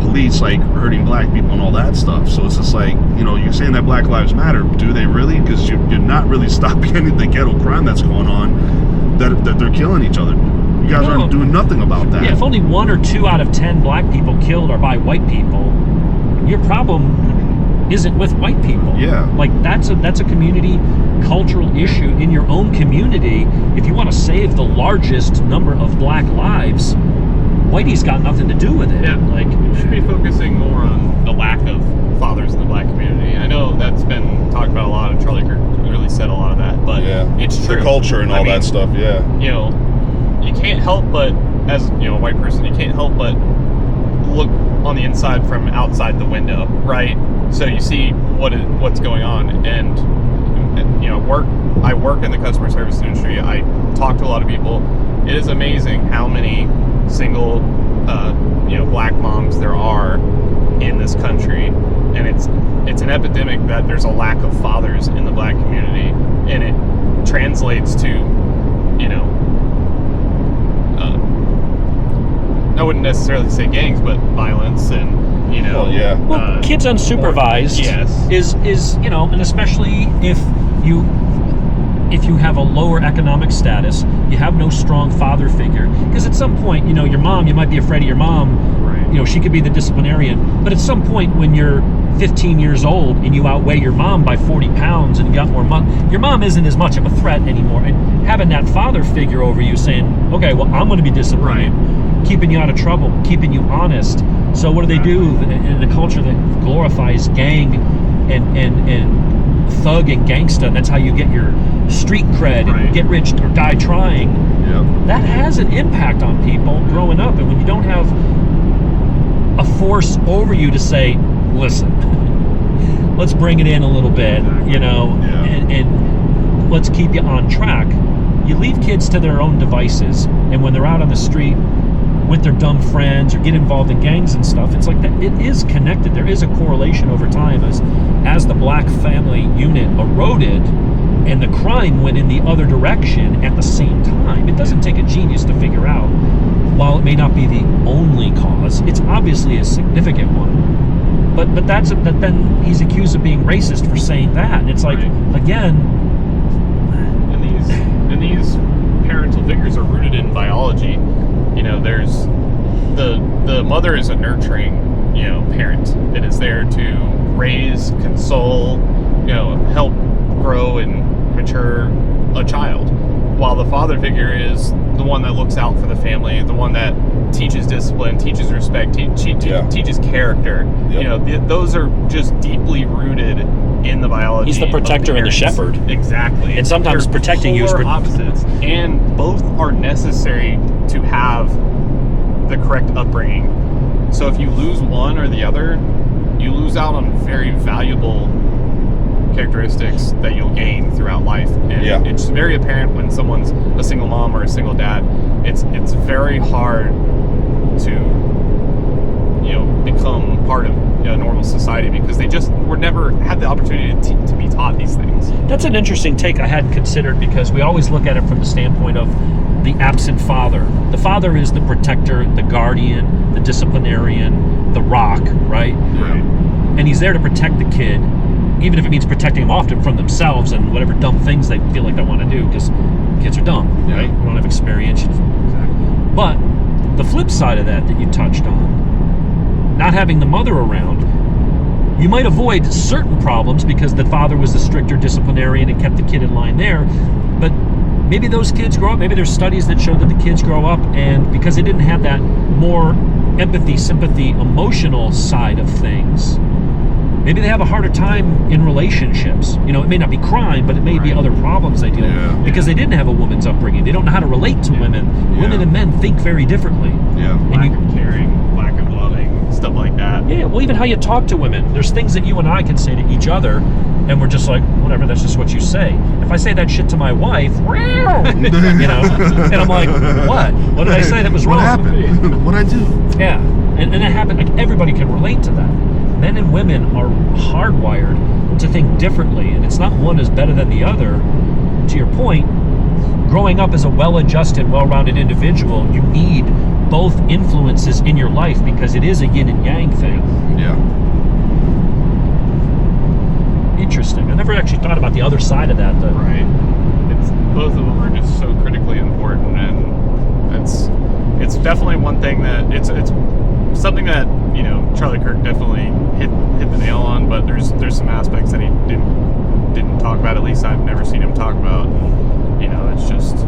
[SPEAKER 3] police like hurting black people and all that stuff. So it's just like, you're saying that Black Lives Matter. Do they really? Because you're not really stopping any of the ghetto crime that's going on, that they're killing each other. You guys aren't doing nothing about that.
[SPEAKER 1] Yeah, if only 1 or 2 out of 10 black people killed are by white people, your problem isn't with white people.
[SPEAKER 3] Yeah.
[SPEAKER 1] Like, that's a community cultural issue in your own community. If you want to save the largest number of black lives, whitey's got nothing to do with it.
[SPEAKER 2] Yeah,
[SPEAKER 1] like,
[SPEAKER 2] we should be focusing more on the lack of fathers in the black community. I know that's been talked about a lot, and Charlie Kirk really said a lot of that, but it's true.
[SPEAKER 3] The culture and all that stuff,
[SPEAKER 2] You can't help but, as a white person, you can't help but look on the inside from outside the window, right? So you see what's going on, and I work in the customer service industry. I talk to a lot of people. It is amazing how many single black moms there are in this country, and it's an epidemic that there's a lack of fathers in the black community, and it translates to I wouldn't necessarily say gangs, but violence and
[SPEAKER 1] kids unsupervised is and especially if you have a lower economic status, you have no strong father figure, because at some point, your mom, you might be afraid of your mom, right? She could be the disciplinarian, but at some point when you're 15 years old and you outweigh your mom by 40 pounds and you got more money, your mom isn't as much of a threat anymore, and having that father figure over you saying, okay, well, I'm going to be disciplined keeping you out of trouble, keeping you honest. So what do they do in a culture that glorifies gang and thug and gangsta? That's how you get your street cred and get rich or die trying.
[SPEAKER 3] Yep.
[SPEAKER 1] That has an impact on people growing up, and when you don't have a force over you to say, listen, let's bring it in a little bit, you know, and let's keep you on track. You leave kids to their own devices, and when they're out on the street with their dumb friends or get involved in gangs and stuff, it's like that. It is connected. There is a correlation over time as the black family unit eroded and the crime went in the other direction at the same time. It doesn't take a genius to figure out, while it may not be the only cause, it's obviously a significant one. But then he's accused of being racist for saying that. And it's like, again,
[SPEAKER 2] and these parental figures are rooted in biology. You know, there's the mother is a nurturing, you know, parent that is there to raise, console, you know, help grow and mature a child, while the father figure is the one that looks out for the family, the one that teaches discipline, teaches respect, teaches character. You know, those are just deeply rooted in the biology.
[SPEAKER 1] He's the protector and the shepherd.
[SPEAKER 2] Exactly.
[SPEAKER 1] And sometimes
[SPEAKER 2] They're
[SPEAKER 1] protecting you is
[SPEAKER 2] opposites, and both are necessary to have the correct upbringing. So if you lose one or the other, you lose out on very valuable characteristics that you'll gain throughout life. And it's very apparent when someone's a single mom or a single dad. It's very hard to, you know, become part of a normal society because they just were never had the opportunity to be taught these things.
[SPEAKER 1] That's an interesting take I hadn't considered, because we always look at it from the standpoint of the absent father. The father is the protector, the guardian, the disciplinarian, the rock, right? And he's there to protect the kid, even if it means protecting them often from themselves and whatever dumb things they feel like they want to do, because kids are dumb, right? We don't have experience. But the flip side of that you touched on, not having the mother around, you might avoid certain problems because the father was the stricter disciplinarian and kept the kid in line there. But maybe those kids grow up, maybe there's studies that show that the kids grow up, and because they didn't have that more empathy, sympathy, emotional side of things, maybe they have a harder time in relationships. You know, it may not be crime, but it may be other problems they deal with because they didn't have a woman's upbringing. They don't know how to relate to women. Women and men think very differently.
[SPEAKER 2] Lack of caring, lack of loving, stuff like that.
[SPEAKER 1] Well, even how you talk to women. There's things that you and I can say to each other, and we're just like, whatever, that's just what you say. If I say that shit to my wife, you know, and I'm like, what? What did I say that was wrong?
[SPEAKER 3] What happened? What'd I do?
[SPEAKER 1] Yeah, and it happened. Like, everybody can relate to that. Men and women are hardwired to think differently, and it's not one is better than the other. To your point, growing up as a well-adjusted, well-rounded individual, you need both influences in your life because it is a yin and yang thing. Interesting. I never actually thought about the other side of that, though.
[SPEAKER 2] It's both of them are just so critically important, and it's definitely one thing that it's something that, you know, Charlie Kirk definitely hit the nail on, but there's some aspects that he didn't talk about. At least I've never seen him talk about. And, you know, it's just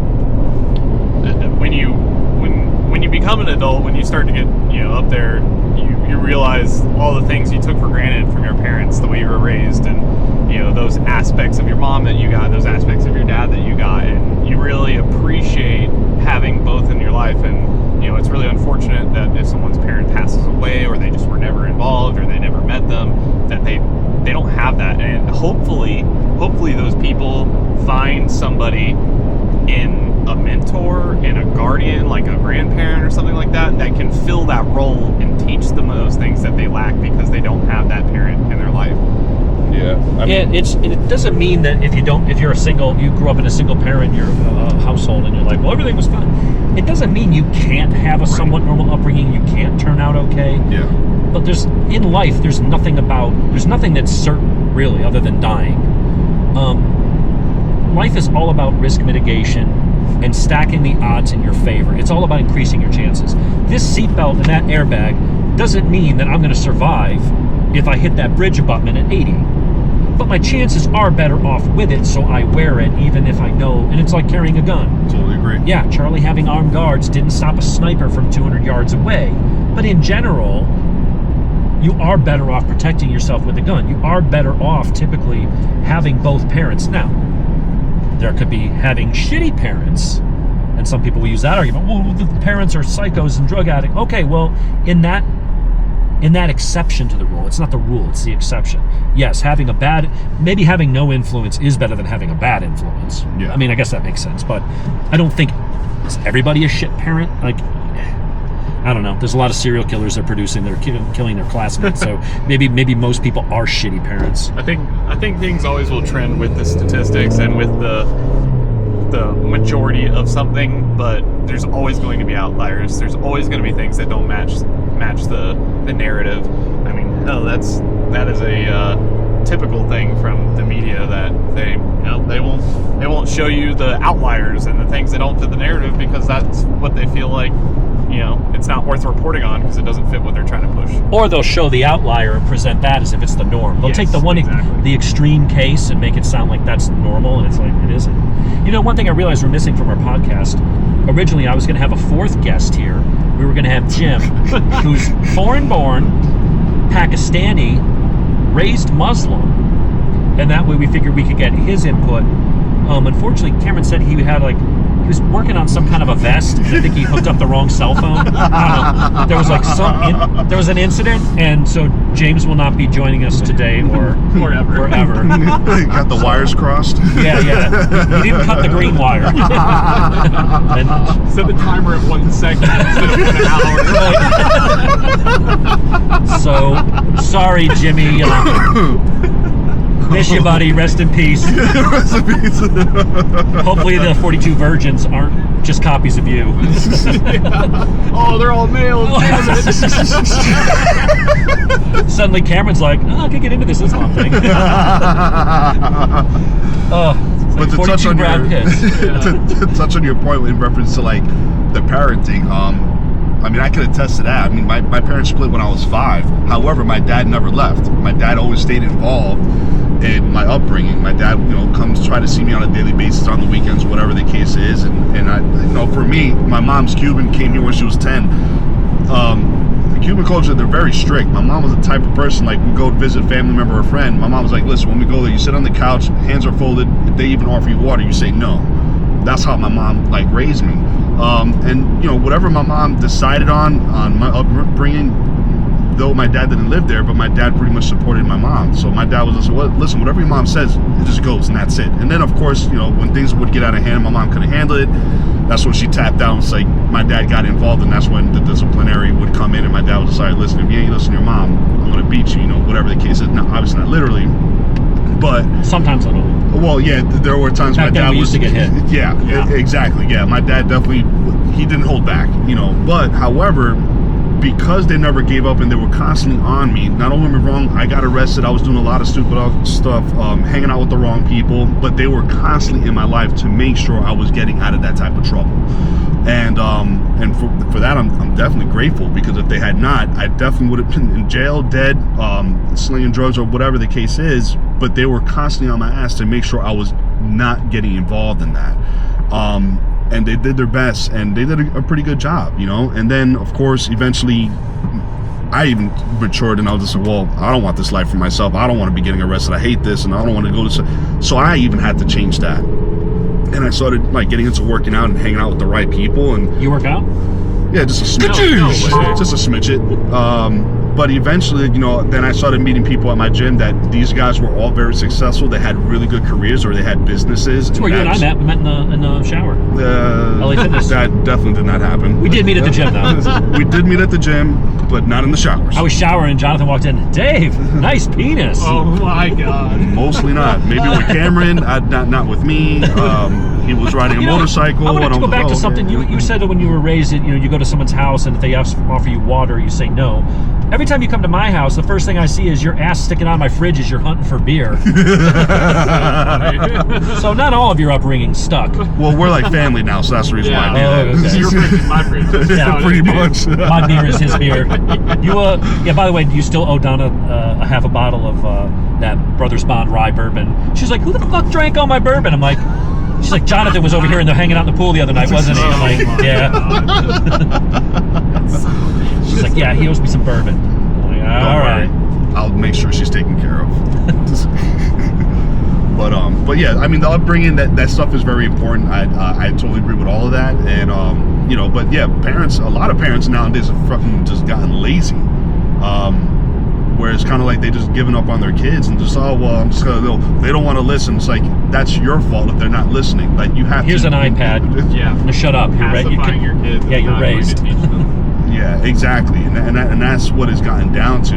[SPEAKER 2] when you become an adult, when you start to get, you know, up there, you realize all the things you took for granted from your parents, the way you were raised, and, you know, those aspects of your mom that you got, those aspects of your dad that you got, and you really appreciate having both in your life. And, you know, it's really unfortunate that if someone's parent passes away, or they just were never involved, or they never met them, that they don't have that. And hopefully those people find somebody in a mentor, in a guardian, like a grandparent or something like that, that can fill that role and teach them those things that they lack because they don't have that parent in their life.
[SPEAKER 1] It doesn't mean that if you grew up in a single parent household and you're like, well, everything was fine. It doesn't mean you can't have a somewhat normal upbringing, you can't turn out okay. But in life, there's nothing that's certain, really, other than dying. Life is all about risk mitigation and stacking the odds in your favor. It's all about increasing your chances. This seatbelt and that airbag doesn't mean that I'm going to survive if I hit that bridge abutment at 80. but my chances are better off with it, so I wear it even if I know. And it's like carrying a gun.
[SPEAKER 3] Totally agree.
[SPEAKER 1] Yeah, Charlie having armed guards didn't stop a sniper from 200 yards away. But in general, you are better off protecting yourself with a gun. You are better off typically having both parents. Now, there could be having shitty parents, and some people will use that argument. Well, the parents are psychos and drug addicts. Okay, well, in that exception to the rule, it's not the rule, it's the exception. Yes, maybe having no influence is better than having a bad influence.
[SPEAKER 3] Yeah.
[SPEAKER 1] I mean, I guess that makes sense, but I don't think, is everybody a shit parent? Like, I don't know. There's a lot of serial killers they're producing. They're killing their classmates. So maybe most people are shitty parents.
[SPEAKER 2] I think things always will trend with the statistics and with the majority of something, but there's always going to be outliers. There's always going to be things that don't match the narrative. I mean, no, that is a typical thing from the media, that they won't show you the outliers and the things that don't fit the narrative, because that's what they feel like, it's not worth reporting on because it doesn't fit what they're trying to push.
[SPEAKER 1] Or they'll show the outlier and present that as if it's the norm. They'll take the extreme case and make it sound like that's normal, and it's like it isn't. One thing I realized we're missing from our podcast, originally I was going to have a fourth guest here. We were going to have Jim, who's foreign-born, Pakistani, raised Muslim, and that way we figured we could get his input. Unfortunately, Cameron said he was working on some kind of a vest, and I think he hooked up the wrong cell phone. I don't know. There was there was an incident, and so James will not be joining us today or ever.
[SPEAKER 3] Got the wires crossed.
[SPEAKER 1] Yeah. He didn't cut the green wire.
[SPEAKER 2] Set the timer at 1 second instead of 1 hour.
[SPEAKER 1] So sorry, Jimmy. Miss you, buddy. Rest in peace.
[SPEAKER 3] Rest in peace.
[SPEAKER 1] Hopefully the 42 virgins aren't just copies of you.
[SPEAKER 2] Oh, they're all male.
[SPEAKER 1] Suddenly Cameron's like, I can get into this Islam thing.
[SPEAKER 3] But to touch on to touch on your point in reference to like the parenting, I mean, I could attest to that. I mean, my parents split when I was 5. However, my dad never left. My dad always stayed involved in my upbringing. My dad, comes try to see me on a daily basis, on the weekends, whatever the case is. And I, for me, my mom's Cuban, came here when she was 10. The Cuban culture, they're very strict. My mom was the type of person, like, we go visit a family member or friend. My mom was like, listen, when we go there, you sit on the couch, hands are folded. If they even offer you water, you say no. That's how my mom, raised me. And, whatever my mom decided on my upbringing, though my dad didn't live there, but my dad pretty much supported my mom. So my dad was just, listen, whatever your mom says, it just goes, and that's it. And then, of course, when things would get out of hand, my mom couldn't handle it. That's when she tapped out. It's like my dad got involved, and that's when the disciplinary would come in, and my dad was just like, listen, if you ain't listening to your mom, I'm going to beat you, whatever the case is. Now, obviously not literally, but
[SPEAKER 1] sometimes literally.
[SPEAKER 3] Well, yeah, there were times my dad
[SPEAKER 1] used to get hit.
[SPEAKER 3] Yeah, exactly. Yeah, my dad definitely, he didn't hold back, But, however, because they never gave up and they were constantly on me, not only me wrong, I got arrested. I was doing a lot of stupid stuff, hanging out with the wrong people, but they were constantly in my life to make sure I was getting out of that type of trouble. And for that, I'm definitely grateful, because if they had not, I definitely would have been in jail, dead, slinging drugs, or whatever the case is. But they were constantly on my ass to make sure I was not getting involved in that. And they did their best, and they did a pretty good job, And then, of course, eventually, I even matured, and I was just like, well, I don't want this life for myself. I don't want to be getting arrested. I hate this, and I don't want to go to... So I even had to change that. And I started, getting into working out and hanging out with the right people. And
[SPEAKER 1] you work out?
[SPEAKER 3] Yeah, just a smidget. Just a smidget. But eventually, then I started meeting people at my gym that these guys were all very successful. They had really good careers, or they had businesses.
[SPEAKER 1] That's where you and I met in the shower. LA Fitness.
[SPEAKER 3] That definitely did not happen.
[SPEAKER 1] We did meet at the gym, though.
[SPEAKER 3] We did meet at the gym, but not in the showers.
[SPEAKER 1] I was showering, and Jonathan walked in. Dave, nice penis.
[SPEAKER 2] Oh my God.
[SPEAKER 3] Mostly not. Maybe with Cameron, not with me. He was riding a motorcycle.
[SPEAKER 1] I wanted to go back to something you said that when you were raised, you go to someone's house, and if they offer you water, you say no. every time you come to my house, the first thing I see is your ass sticking out of my fridge as you're hunting for beer. So not all of your upbringing stuck.
[SPEAKER 3] Well, we're like family now, so that's the reason why I do
[SPEAKER 1] Oh,
[SPEAKER 3] that.
[SPEAKER 1] okay.
[SPEAKER 2] Your fridge is my fridge.
[SPEAKER 1] Yeah,
[SPEAKER 3] Pretty much.
[SPEAKER 1] My beer is his beer. You, yeah. By the way, do you still owe Donna a half a bottle of that Brothers Bond rye bourbon? She's like, "Who the fuck drank all my bourbon?" I'm like, she's like, "Jonathan was over here and they're hanging out in the pool the other night, wasn't he?" I'm like, "Yeah." She's like, "Yeah, he owes me some bourbon." I'm like,
[SPEAKER 3] Don't
[SPEAKER 1] all
[SPEAKER 3] worry.
[SPEAKER 1] right.
[SPEAKER 3] I'll make sure she's taken care of. But yeah, I mean, the upbringing, that stuff is very important. I totally agree with all of that, and you know, but yeah, a lot of parents nowadays have fucking just gotten lazy. Where it's kind of like they just given up on their kids and just, oh well, I'm just gonna. They don't want to listen. It's like, that's your fault if they're not listening. Like, you have.
[SPEAKER 1] Here's an iPad.
[SPEAKER 2] Yeah.
[SPEAKER 1] Now shut up. You're right.
[SPEAKER 2] Pacifying your kids.
[SPEAKER 1] Yeah,
[SPEAKER 2] is
[SPEAKER 1] you're
[SPEAKER 2] not going to
[SPEAKER 1] raised.
[SPEAKER 2] teach them.
[SPEAKER 3] Yeah, exactly, and that's what it's gotten down to.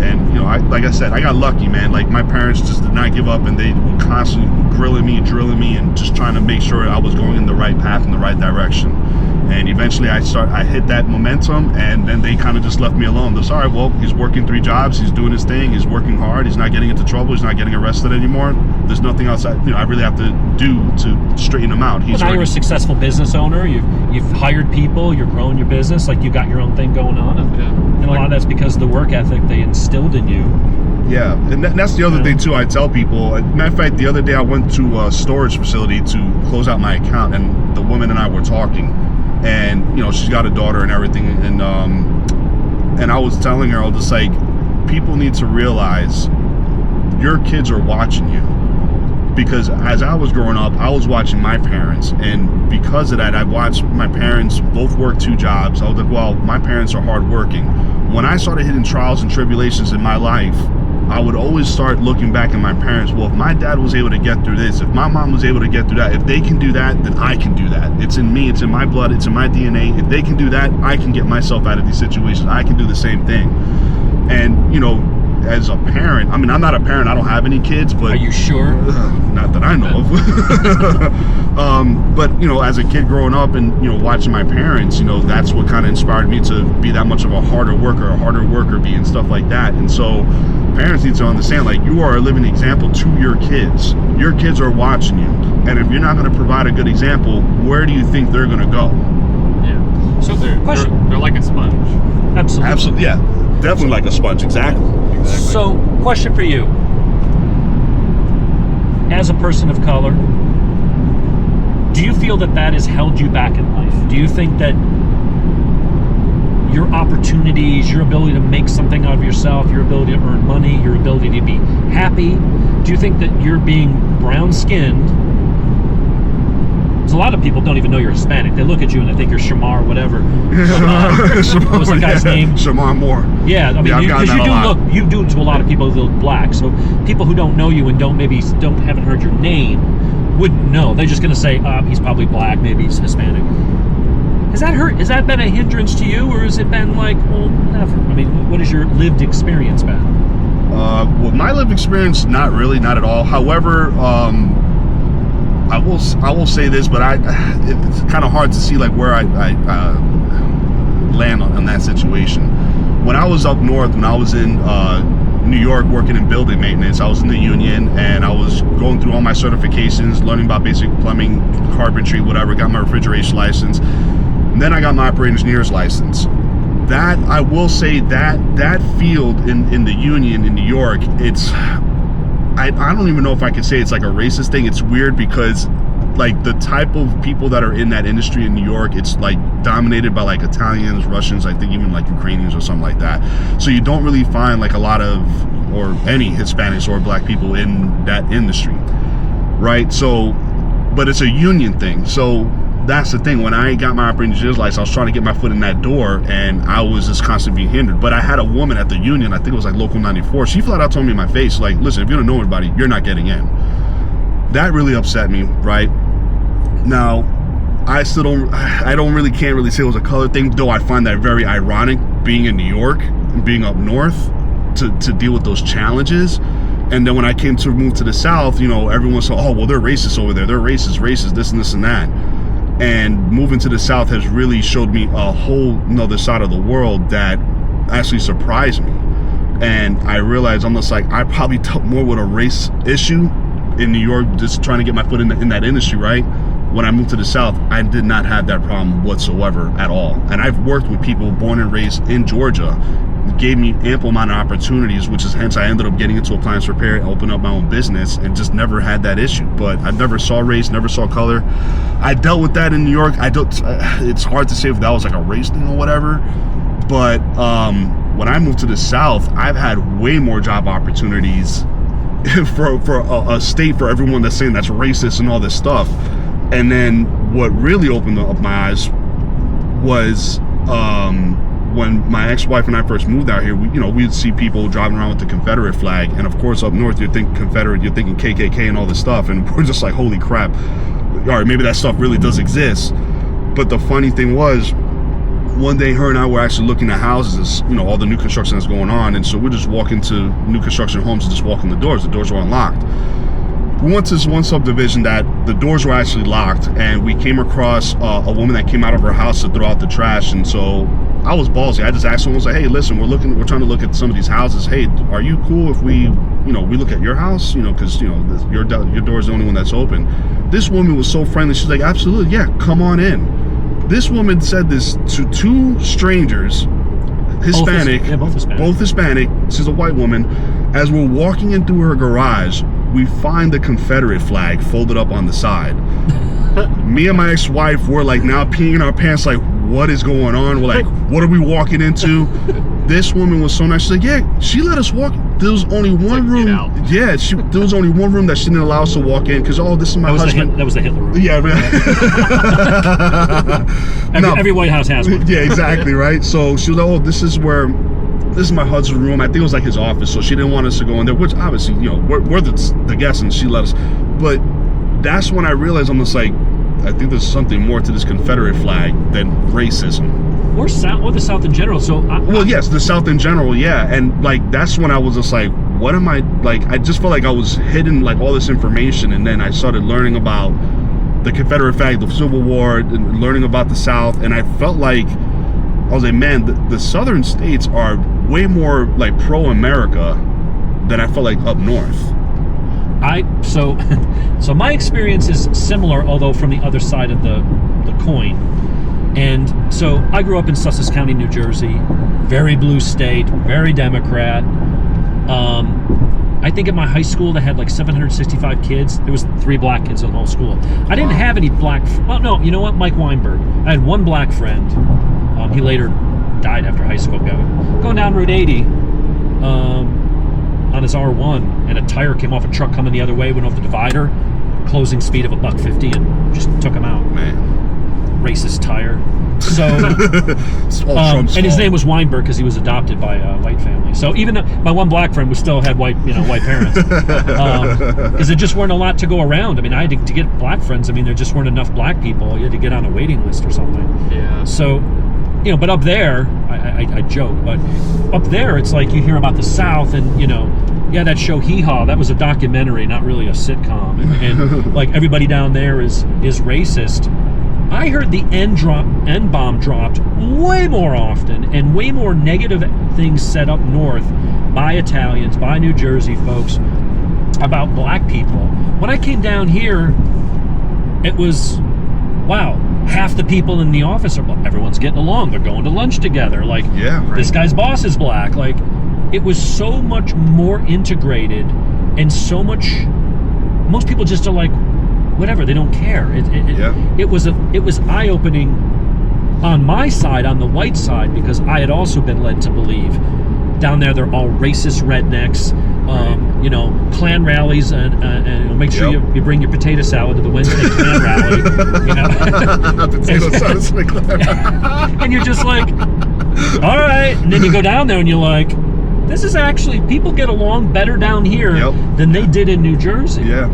[SPEAKER 3] And you know, like I said, I got lucky, man. Like, my parents just did not give up, and they were constantly drilling me, and just trying to make sure I was going in the right path, in the right direction. And eventually, I hit that momentum, and then they kind of just left me alone. They're all right. Well, he's working 3 jobs. He's doing his thing. He's working hard. He's not getting into trouble. He's not getting arrested anymore. There's nothing else I really have to do to straighten him out.
[SPEAKER 1] Well, now you're a successful business owner. You've hired people. You're growing your business. Like, you got your own thing going on, and a lot of that's because of the work ethic they instilled in you.
[SPEAKER 3] Yeah, and that's the other thing too. I tell people. Matter of fact, the other day I went to a storage facility to close out my account, and the woman and I were talking, and you know, she's got a daughter and everything, and I was telling her, I was just like, people need to realize your kids are watching you. Because as I was growing up, I was watching my parents, and because of that, I watched my parents both work 2 jobs. I was like, well, my parents are hardworking. When I started hitting trials and tribulations in my life, I would always start looking back at my parents. Well, if my dad was able to get through this, if my mom was able to get through that, if they can do that, then I can do that. It's in me, it's in my blood, it's in my DNA. If they can do that, I can get myself out of these situations. I can do the same thing. And, you know, as a parent, I mean, I'm not a parent, I don't have any kids, but...
[SPEAKER 1] Are you sure?
[SPEAKER 3] Not that I know of. But, you know, as a kid growing up and, you know, watching my parents, you know, that's what kind of inspired me to be that much of a harder worker bee and stuff like that. And so parents need to understand, like, you are a living example to your kids. Your kids are watching you. And if you're not going to provide a good example, where do you think they're going to go?
[SPEAKER 2] Yeah.
[SPEAKER 1] So
[SPEAKER 2] They're like a sponge.
[SPEAKER 1] Absolutely.
[SPEAKER 3] Absolutely, yeah. Definitely like a sponge, exactly.
[SPEAKER 1] So, question for you. As a person of color, do you feel that has held you back in life? Do you think that your opportunities, your ability to make something out of yourself, your ability to earn money, your ability to be happy, do you think that you're being brown-skinned? Because a lot of people don't even know you're Hispanic. They look at you and they think you're Shamar, whatever. What was the guy's name?
[SPEAKER 3] Shamar Moore.
[SPEAKER 1] Yeah, I mean,
[SPEAKER 3] I've gotten that a lot.
[SPEAKER 1] You do to a lot of people who look black. So people who don't know you and haven't heard your name wouldn't know. They're just going to say, he's probably black, maybe he's Hispanic. Has that been a hindrance to you, or has it been like, well, never? I mean, what has your lived experience been?
[SPEAKER 3] Well, my lived experience, not really, not at all. However, I will say this, but it's kind of hard to see like where I land on that situation. When I was up north, when I was in New York working in building maintenance, I was in the union, and I was going through all my certifications, learning about basic plumbing, carpentry, whatever. Got my refrigeration license, and then I got my operating engineer's license. That, I will say, that field in the union in New York, it's, I don't even know if I could say it's like a racist thing. It's weird because like the type of people that are in that industry in New York, it's like dominated by like Italians, Russians, I think even like Ukrainians or something like that. So you don't really find like a lot of, or any Hispanics or black people in that industry, right? So, but it's a union thing. So that's the thing. When I got my operating engineer's license, I was trying to get my foot in that door, and I was just constantly being hindered. But I had a woman at the union, I think it was like Local 94. She flat out told me in my face, like, listen, if you don't know anybody, you're not getting in. That really upset me, right? Now, I can't really say it was a color thing, though I find that very ironic, being in New York, being up north, to deal with those challenges. And then when I came to move to the South, you know, everyone said, oh, well, they're racist over there. They're racist, this and this and that. And moving to the South has really showed me a whole nother side of the world that actually surprised me. And I realized almost like I probably dealt more with a race issue in New York, just trying to get my foot in that industry, right? When I moved to the South, I did not have that problem whatsoever at all. And I've worked with people born and raised in Georgia. It gave me ample amount of opportunities, which is hence I ended up getting into appliance repair and opening up my own business, and just never had that issue. But I never saw race, never saw color. I dealt with that in New York. It's hard to say if that was like a race thing or whatever. But when I moved to the South, I've had way more job opportunities for a state, for everyone that's saying that's racist and all this stuff. And then what really opened up my eyes was when my ex-wife and I first moved out here. We'd see people driving around with the Confederate flag, and of course up north you're thinking Confederate, you're thinking KKK and all this stuff, and we're just like, holy crap, all right, maybe that stuff really does exist. But the funny thing was, one day her and I were actually looking at houses, all the new construction that's going on, and so we just walk into new construction homes and just walk in the doors were unlocked. We went to this one subdivision that the doors were actually locked, and we came across a woman that came out of her house to throw out the trash. And so I was ballsy. I just asked someone, I was like, hey, listen, we're trying to look at some of these houses. Hey, are you cool if we look at your house? Because your door is the only one that's open. This woman was so friendly. She's like, absolutely, yeah, come on in. This woman said this to two strangers, Hispanic, both Hispanic. She's a white woman. As we're walking in through her garage, we find the Confederate flag folded up on the side. Me and my ex-wife were like now peeing in our pants, like, what is going on? We're like, what are we walking into? This woman was so nice. She's like, yeah, she let us walk. There was only one room. Yeah, there was only one room that she didn't allow us to walk in because, this is my husband.
[SPEAKER 1] That was the Hitler room.
[SPEAKER 3] Yeah,
[SPEAKER 1] every White House has one.
[SPEAKER 3] Yeah, exactly, right? So she was like, this is my husband's room. I think it was like his office, so she didn't want us to go in there, which obviously, we're the guests, and she let us. But that's when I realized, I'm just like, I think there's something more to this Confederate flag than racism.
[SPEAKER 1] Or the South in general. So
[SPEAKER 3] yes, the South in general, yeah. And like that's when I was just like, what am I like? I just felt like I was hidden like all this information, and then I started learning about the Confederate flag, the Civil War, and learning about the South, and I felt like I was like, man, the southern states are way more like pro-America than I felt like up north.
[SPEAKER 1] So my experience is similar, although from the other side of the coin. And so I grew up in Sussex County, New Jersey, very blue state, very Democrat. I think at my high school they had like 765 kids. There was 3 black kids in the whole school. I didn't have any black. Well, no, you know what? Mike Weinberg. I had one black friend. He later died after high school. Going down Route 80 on his R1, and a tire came off a truck coming the other way, went over the divider, closing speed of $150, and just took him out.
[SPEAKER 3] Man.
[SPEAKER 1] Racist tire. So, and his name was Weinberg because he was adopted by a white family. So even my one black friend was still had white parents, because there just weren't a lot to go around. I mean, I had to get black friends. I mean, there just weren't enough black people. You had to get on a waiting list or something.
[SPEAKER 2] Yeah.
[SPEAKER 1] So, but up there, I joke, but up there it's like you hear about the South, and that show Hee Haw, that was a documentary, not really a sitcom, and like everybody down there is racist. I heard the N-bomb dropped way more often, and way more negative things said up north by Italians, by New Jersey folks about black people. When I came down here, it was, wow, half the people in the office are black. Everyone's getting along. They're going to lunch together. Like,
[SPEAKER 3] yeah, right.
[SPEAKER 1] This guy's boss is black. Like, it was so much more integrated, and so much, most people just are like, whatever, they don't care. It was eye-opening on my side, on the white side, because I had also been led to believe down there they're all racist rednecks. Klan rallies, and make sure you bring your potato salad to the Wednesday Klan rally.
[SPEAKER 3] Potato salad,
[SPEAKER 1] and you're just like, all right. And then you go down there and you're like, this is actually, people get along better down here than they did in New Jersey.
[SPEAKER 3] Yeah.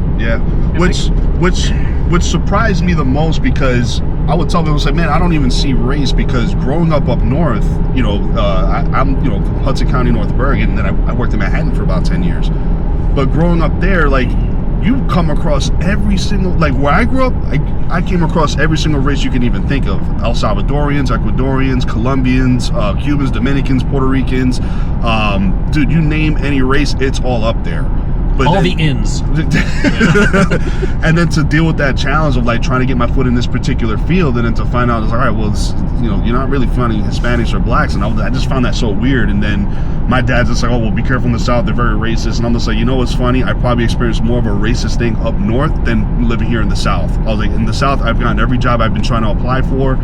[SPEAKER 3] Which surprised me the most, because I would tell people, say, man, I don't even see race, because growing up north, I'm Hudson County, North Bergen, and then I worked in Manhattan for about 10 years. But growing up there, like, you come across every single, like where I grew up, I came across every single race you can even think of. El Salvadorians, Ecuadorians, Colombians, Cubans, Dominicans, Puerto Ricans. Dude, you name any race, it's all up there. But
[SPEAKER 1] all the ins.
[SPEAKER 3] And then to deal with that challenge of like trying to get my foot in this particular field, and then to find out it's like, all right, well, it's, you know, you're not really finding Hispanics or blacks, and I just found that so weird. And then my dad's just like, oh, well, be careful in the South, they're very racist. And I'm just like, you know what's funny? I probably experienced more of a racist thing up north than living here in the South. I was like, in the South, I've gotten every job I've been trying to apply for.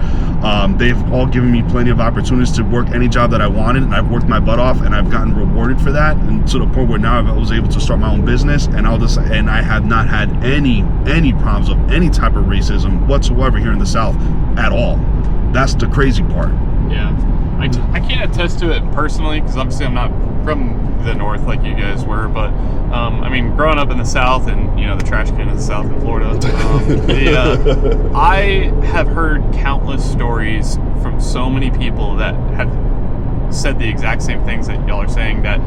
[SPEAKER 3] They've all given me plenty of opportunities to work any job that I wanted, and I've worked my butt off, and I've gotten rewarded for that, and to the point where now I was able to start my own business, and I have not had any problems of any type of racism whatsoever here in the South at all. That's the crazy part.
[SPEAKER 2] Yeah, I can't attest to it personally because obviously I'm not from the North like you guys were, but I mean, growing up in the South, and you know, the trash can of the South in Florida, I have heard countless stories from so many people that have said the exact same things that y'all are saying, that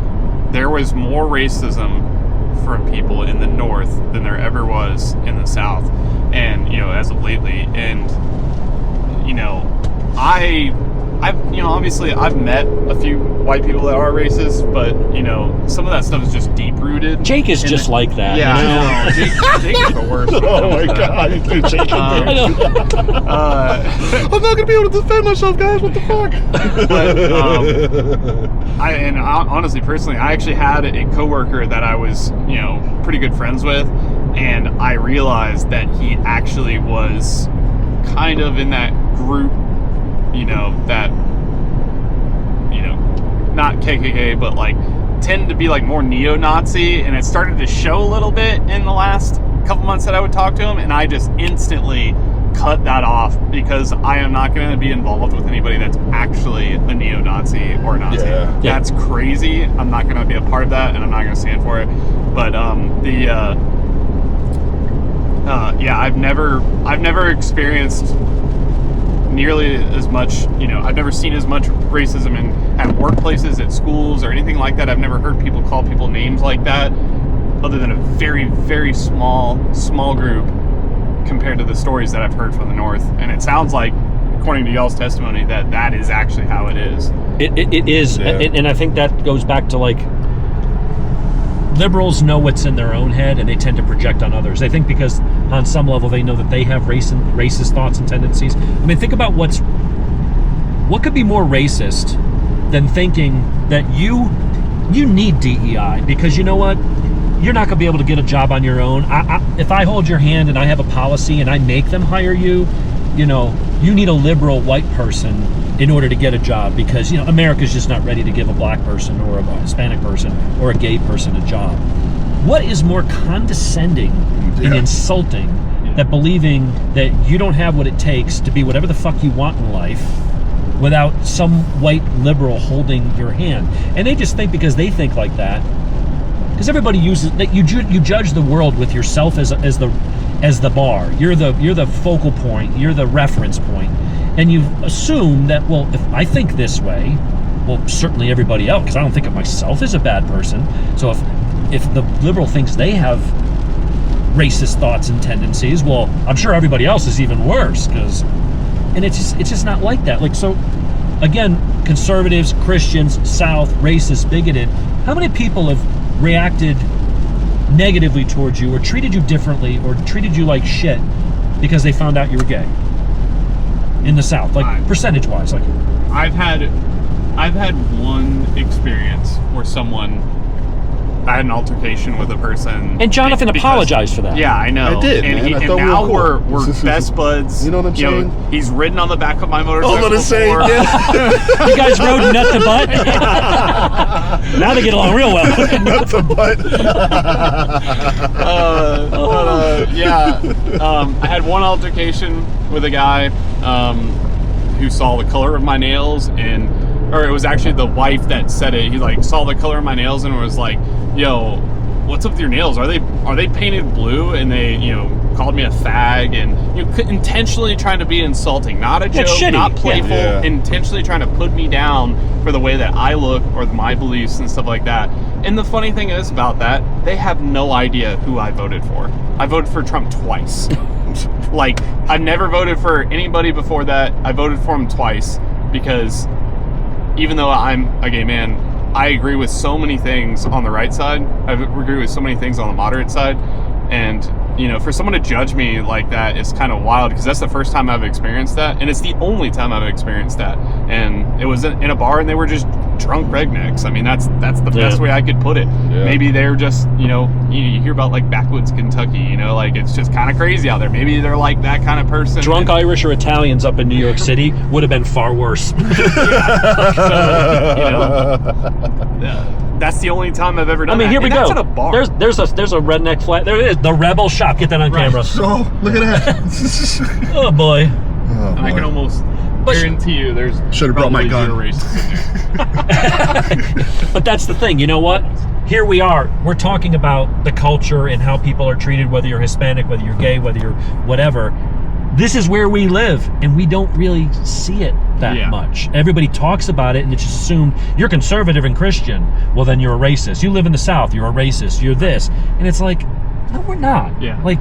[SPEAKER 2] there was more racism from people in the North than there ever was in the South, and you know, as of lately. And you know, I've you know, obviously I've met a few white people that are racist, but you know, some of that stuff is just deep rooted.
[SPEAKER 1] Jake is just like that.
[SPEAKER 2] Yeah,
[SPEAKER 1] you know?
[SPEAKER 2] I know. Jake is the worst.
[SPEAKER 3] Oh my God, you threw Jake in there.
[SPEAKER 1] I know.
[SPEAKER 3] I'm not gonna be able to defend myself, guys. What the fuck?
[SPEAKER 2] But honestly, personally, I actually had a coworker that I was, you know, pretty good friends with, and I realized that he actually was kind of in that group, you know, that, you know, not KKK, but like tend to be like more neo-Nazi, and it started to show a little bit in the last couple months that I would talk to him, and I just instantly cut that off because I am not going to be involved with anybody that's actually a neo-Nazi or a Nazi.
[SPEAKER 3] Yeah.
[SPEAKER 2] That's crazy. I'm not going to be a part of that, and I'm not going to stand for it. But yeah, I've never experienced nearly as much, you know, I've never seen as much racism at workplaces, at schools, or anything like that. I've never heard people call people names like that, other than a very, very small group compared to the stories that I've heard from the North. And it sounds like, according to y'all's testimony, that is actually how it is.
[SPEAKER 1] It is,
[SPEAKER 3] Yeah.
[SPEAKER 1] and I think that goes back to like, liberals know what's in their own head, and they tend to project on others. They think because on some level they know that they have racist thoughts and tendencies. I mean, think about what could be more racist than thinking that you need DEI, because you know what? You're not going to be able to get a job on your own. If I hold your hand and I have a policy and I make them hire you, you know, you need a liberal white person in order to get a job, because, you know, America's just not ready to give a black person or a Hispanic person or a gay person a job. What is more condescending and insulting than believing that you don't have what it takes to be whatever the fuck you want in life without some white liberal holding your hand? And they just think, because they think like that, because everybody uses that, you judge the world with yourself as the bar. You're the focal point. You're the reference point. And you assume that, well, if I think this way, well, certainly everybody else, because I don't think of myself as a bad person. So if the liberal thinks they have racist thoughts and tendencies, well, I'm sure everybody else is even worse. And it's just not like that. Like, so again, conservatives, Christians, South, racist, bigoted. How many people have reacted negatively towards you, or treated you differently, or treated you like shit because they found out you were gay? In the South, like percentage-wise, like
[SPEAKER 2] I've had one experience where I had an altercation with a person,
[SPEAKER 1] and Jonathan apologized for that.
[SPEAKER 2] Yeah, I know.
[SPEAKER 3] I did,
[SPEAKER 2] and,
[SPEAKER 3] man.
[SPEAKER 2] and now we're best buds.
[SPEAKER 3] You know what I'm saying?
[SPEAKER 2] He's ridden on the back of my motorcycle.
[SPEAKER 3] Oh, what I'm saying, yeah.
[SPEAKER 1] You guys rode nut to butt. Now they get along real well.
[SPEAKER 3] Nut to butt.
[SPEAKER 2] I had one altercation with a guy who saw the color of my nails, or it was actually the wife that said it. He like saw the color of my nails and was like, "Yo, what's up with your nails? Are they painted blue? And they, called me a fag and intentionally trying to be insulting, not a joke,
[SPEAKER 1] shitty.
[SPEAKER 2] not playful,
[SPEAKER 3] Yeah.
[SPEAKER 2] intentionally trying to put me down for the way that I look or my beliefs and stuff like that. And the funny thing is about that, they have no idea who I voted for. I voted for Trump twice. Like, I've never voted for anybody before that. I voted for him twice because even though I'm a gay man, I agree with so many things on the right side. I agree with so many things on the moderate side. And, for someone to judge me like that is kind of wild because that's the first time I've experienced that. And it's the only time I've experienced that. And it was in a bar and they were just drunk rednecks. I mean, that's the best way I could put it.
[SPEAKER 3] Yeah.
[SPEAKER 2] Maybe they're just, you hear about like backwoods Kentucky, like it's just kind of crazy out there. Maybe they're like that kind of person.
[SPEAKER 1] Drunk Irish or Italians up in New York City would have been far worse.
[SPEAKER 2] That's the only time I've ever done that.
[SPEAKER 1] Here we
[SPEAKER 2] That's
[SPEAKER 1] go.
[SPEAKER 2] at a bar.
[SPEAKER 1] There's a redneck flag. There it is. The Rebel Shop. Get that on camera.
[SPEAKER 3] So look at that.
[SPEAKER 1] Oh boy.
[SPEAKER 3] Oh,
[SPEAKER 2] And I can
[SPEAKER 3] boy.
[SPEAKER 2] almost guarantee you there's
[SPEAKER 3] Should've brought my
[SPEAKER 2] probably
[SPEAKER 3] gun.
[SPEAKER 2] 0 racists in there.
[SPEAKER 1] But that's the thing. You know what? Here we are. We're talking about the culture and how people are treated, whether you're Hispanic, whether you're gay, whether you're whatever. This is where we live, and we don't really see it that much. Everybody talks about it, and it's just assumed you're conservative and Christian. Well, then you're a racist. You live in the South, you're a racist. You're this. And it's like, no, we're not.
[SPEAKER 2] Yeah.
[SPEAKER 1] Like,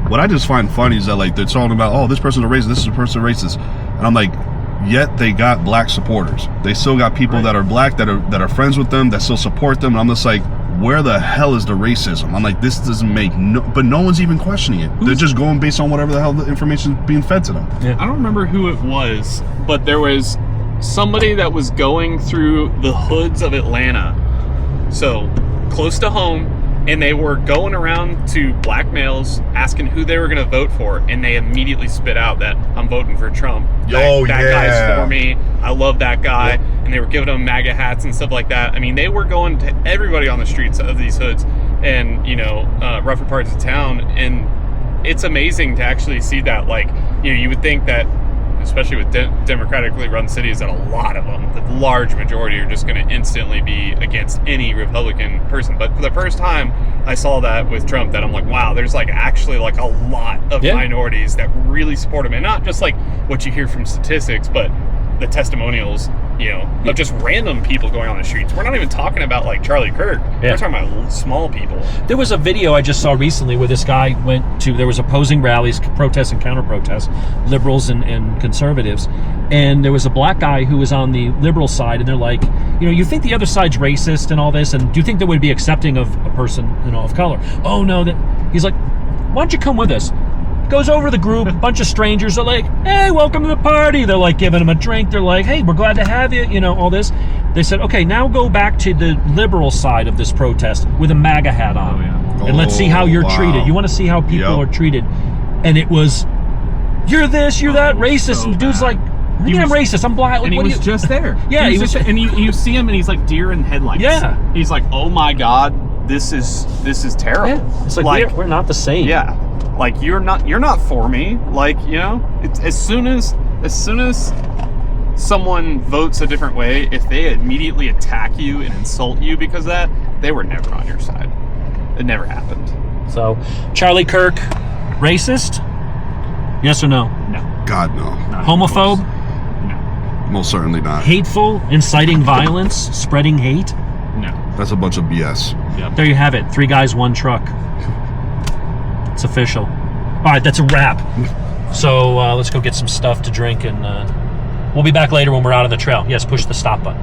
[SPEAKER 3] What I just find funny is that like they're talking about, oh, this person's a racist, this is a person racist, and I'm like, yet they got black supporters. They still got people that are black that are friends with them that still support them. And I'm just like, where the hell is the racism? I'm like, this doesn't make but no one's even questioning it. They're just going based on whatever the hell the information is being fed to them.
[SPEAKER 1] yeah.
[SPEAKER 2] I don't remember who it was, but there was somebody that was going through the hoods of Atlanta, so close to home, and they were going around to black males asking who they were going to vote for, and they immediately spit out that I'm voting for Trump. That guy's for me. I love that guy. And they were giving them MAGA hats and stuff like that. I mean, they were going to everybody on the streets of these hoods and, rougher parts of town. And it's amazing to actually see that. Like, you would think that, especially with democratically run cities, that a lot of them, the large majority, are just going to instantly be against any Republican person. But for the first time, I saw that with Trump, that I'm like, wow, there's like actually like a lot of minorities that really support him. And not just like what you hear from statistics, but the testimonials, of just random people going on the streets. We're not even talking about like Charlie Kirk. We're talking about small people.
[SPEAKER 1] There was a video I just saw recently where this guy there was opposing rallies, protests and counter-protests, liberals and conservatives, and there was a black guy who was on the liberal side, and they're like, you think the other side's racist and all this, and do you think they would be accepting of a person, of color? Oh no, he's like, why don't you come with us? Goes over to the group, a bunch of strangers are like, hey, welcome to the party. They're like giving him a drink. They're like, hey, we're glad to have you, all this. They said, okay, now go back to the liberal side of this protest with a MAGA hat on.
[SPEAKER 2] Oh, yeah.
[SPEAKER 1] And let's see how you're treated. You want to see how people are treated. And it was, you're this, you're that, racist.
[SPEAKER 2] so
[SPEAKER 1] and the dude's
[SPEAKER 2] bad.
[SPEAKER 1] like, what do you mean I'm racist? I'm black.
[SPEAKER 2] And he was just there.
[SPEAKER 1] Yeah,
[SPEAKER 2] he was just, and you see him, and he's like deer in headlights.
[SPEAKER 1] Yeah.
[SPEAKER 2] He's like, oh my God, this is terrible.
[SPEAKER 1] Yeah. It's like we're not the same.
[SPEAKER 2] Yeah. Like you're not for me. Like, it's as soon as someone votes a different way, if they immediately attack you and insult you because of that, they were never on your side. It never happened.
[SPEAKER 1] So, Charlie Kirk, racist? Yes or no?
[SPEAKER 2] No.
[SPEAKER 3] God, no.
[SPEAKER 2] Not even
[SPEAKER 1] Homophobe?
[SPEAKER 2] close. No.
[SPEAKER 3] Most certainly not.
[SPEAKER 1] Hateful? Inciting violence? Spreading hate?
[SPEAKER 2] No.
[SPEAKER 3] That's a bunch of BS.
[SPEAKER 2] Yep.
[SPEAKER 1] There you have it. 3 guys, 1 truck. It's official. All right, that's a wrap. So let's go get some stuff to drink, and we'll be back later when we're out on the trail. Yes, push the stop button.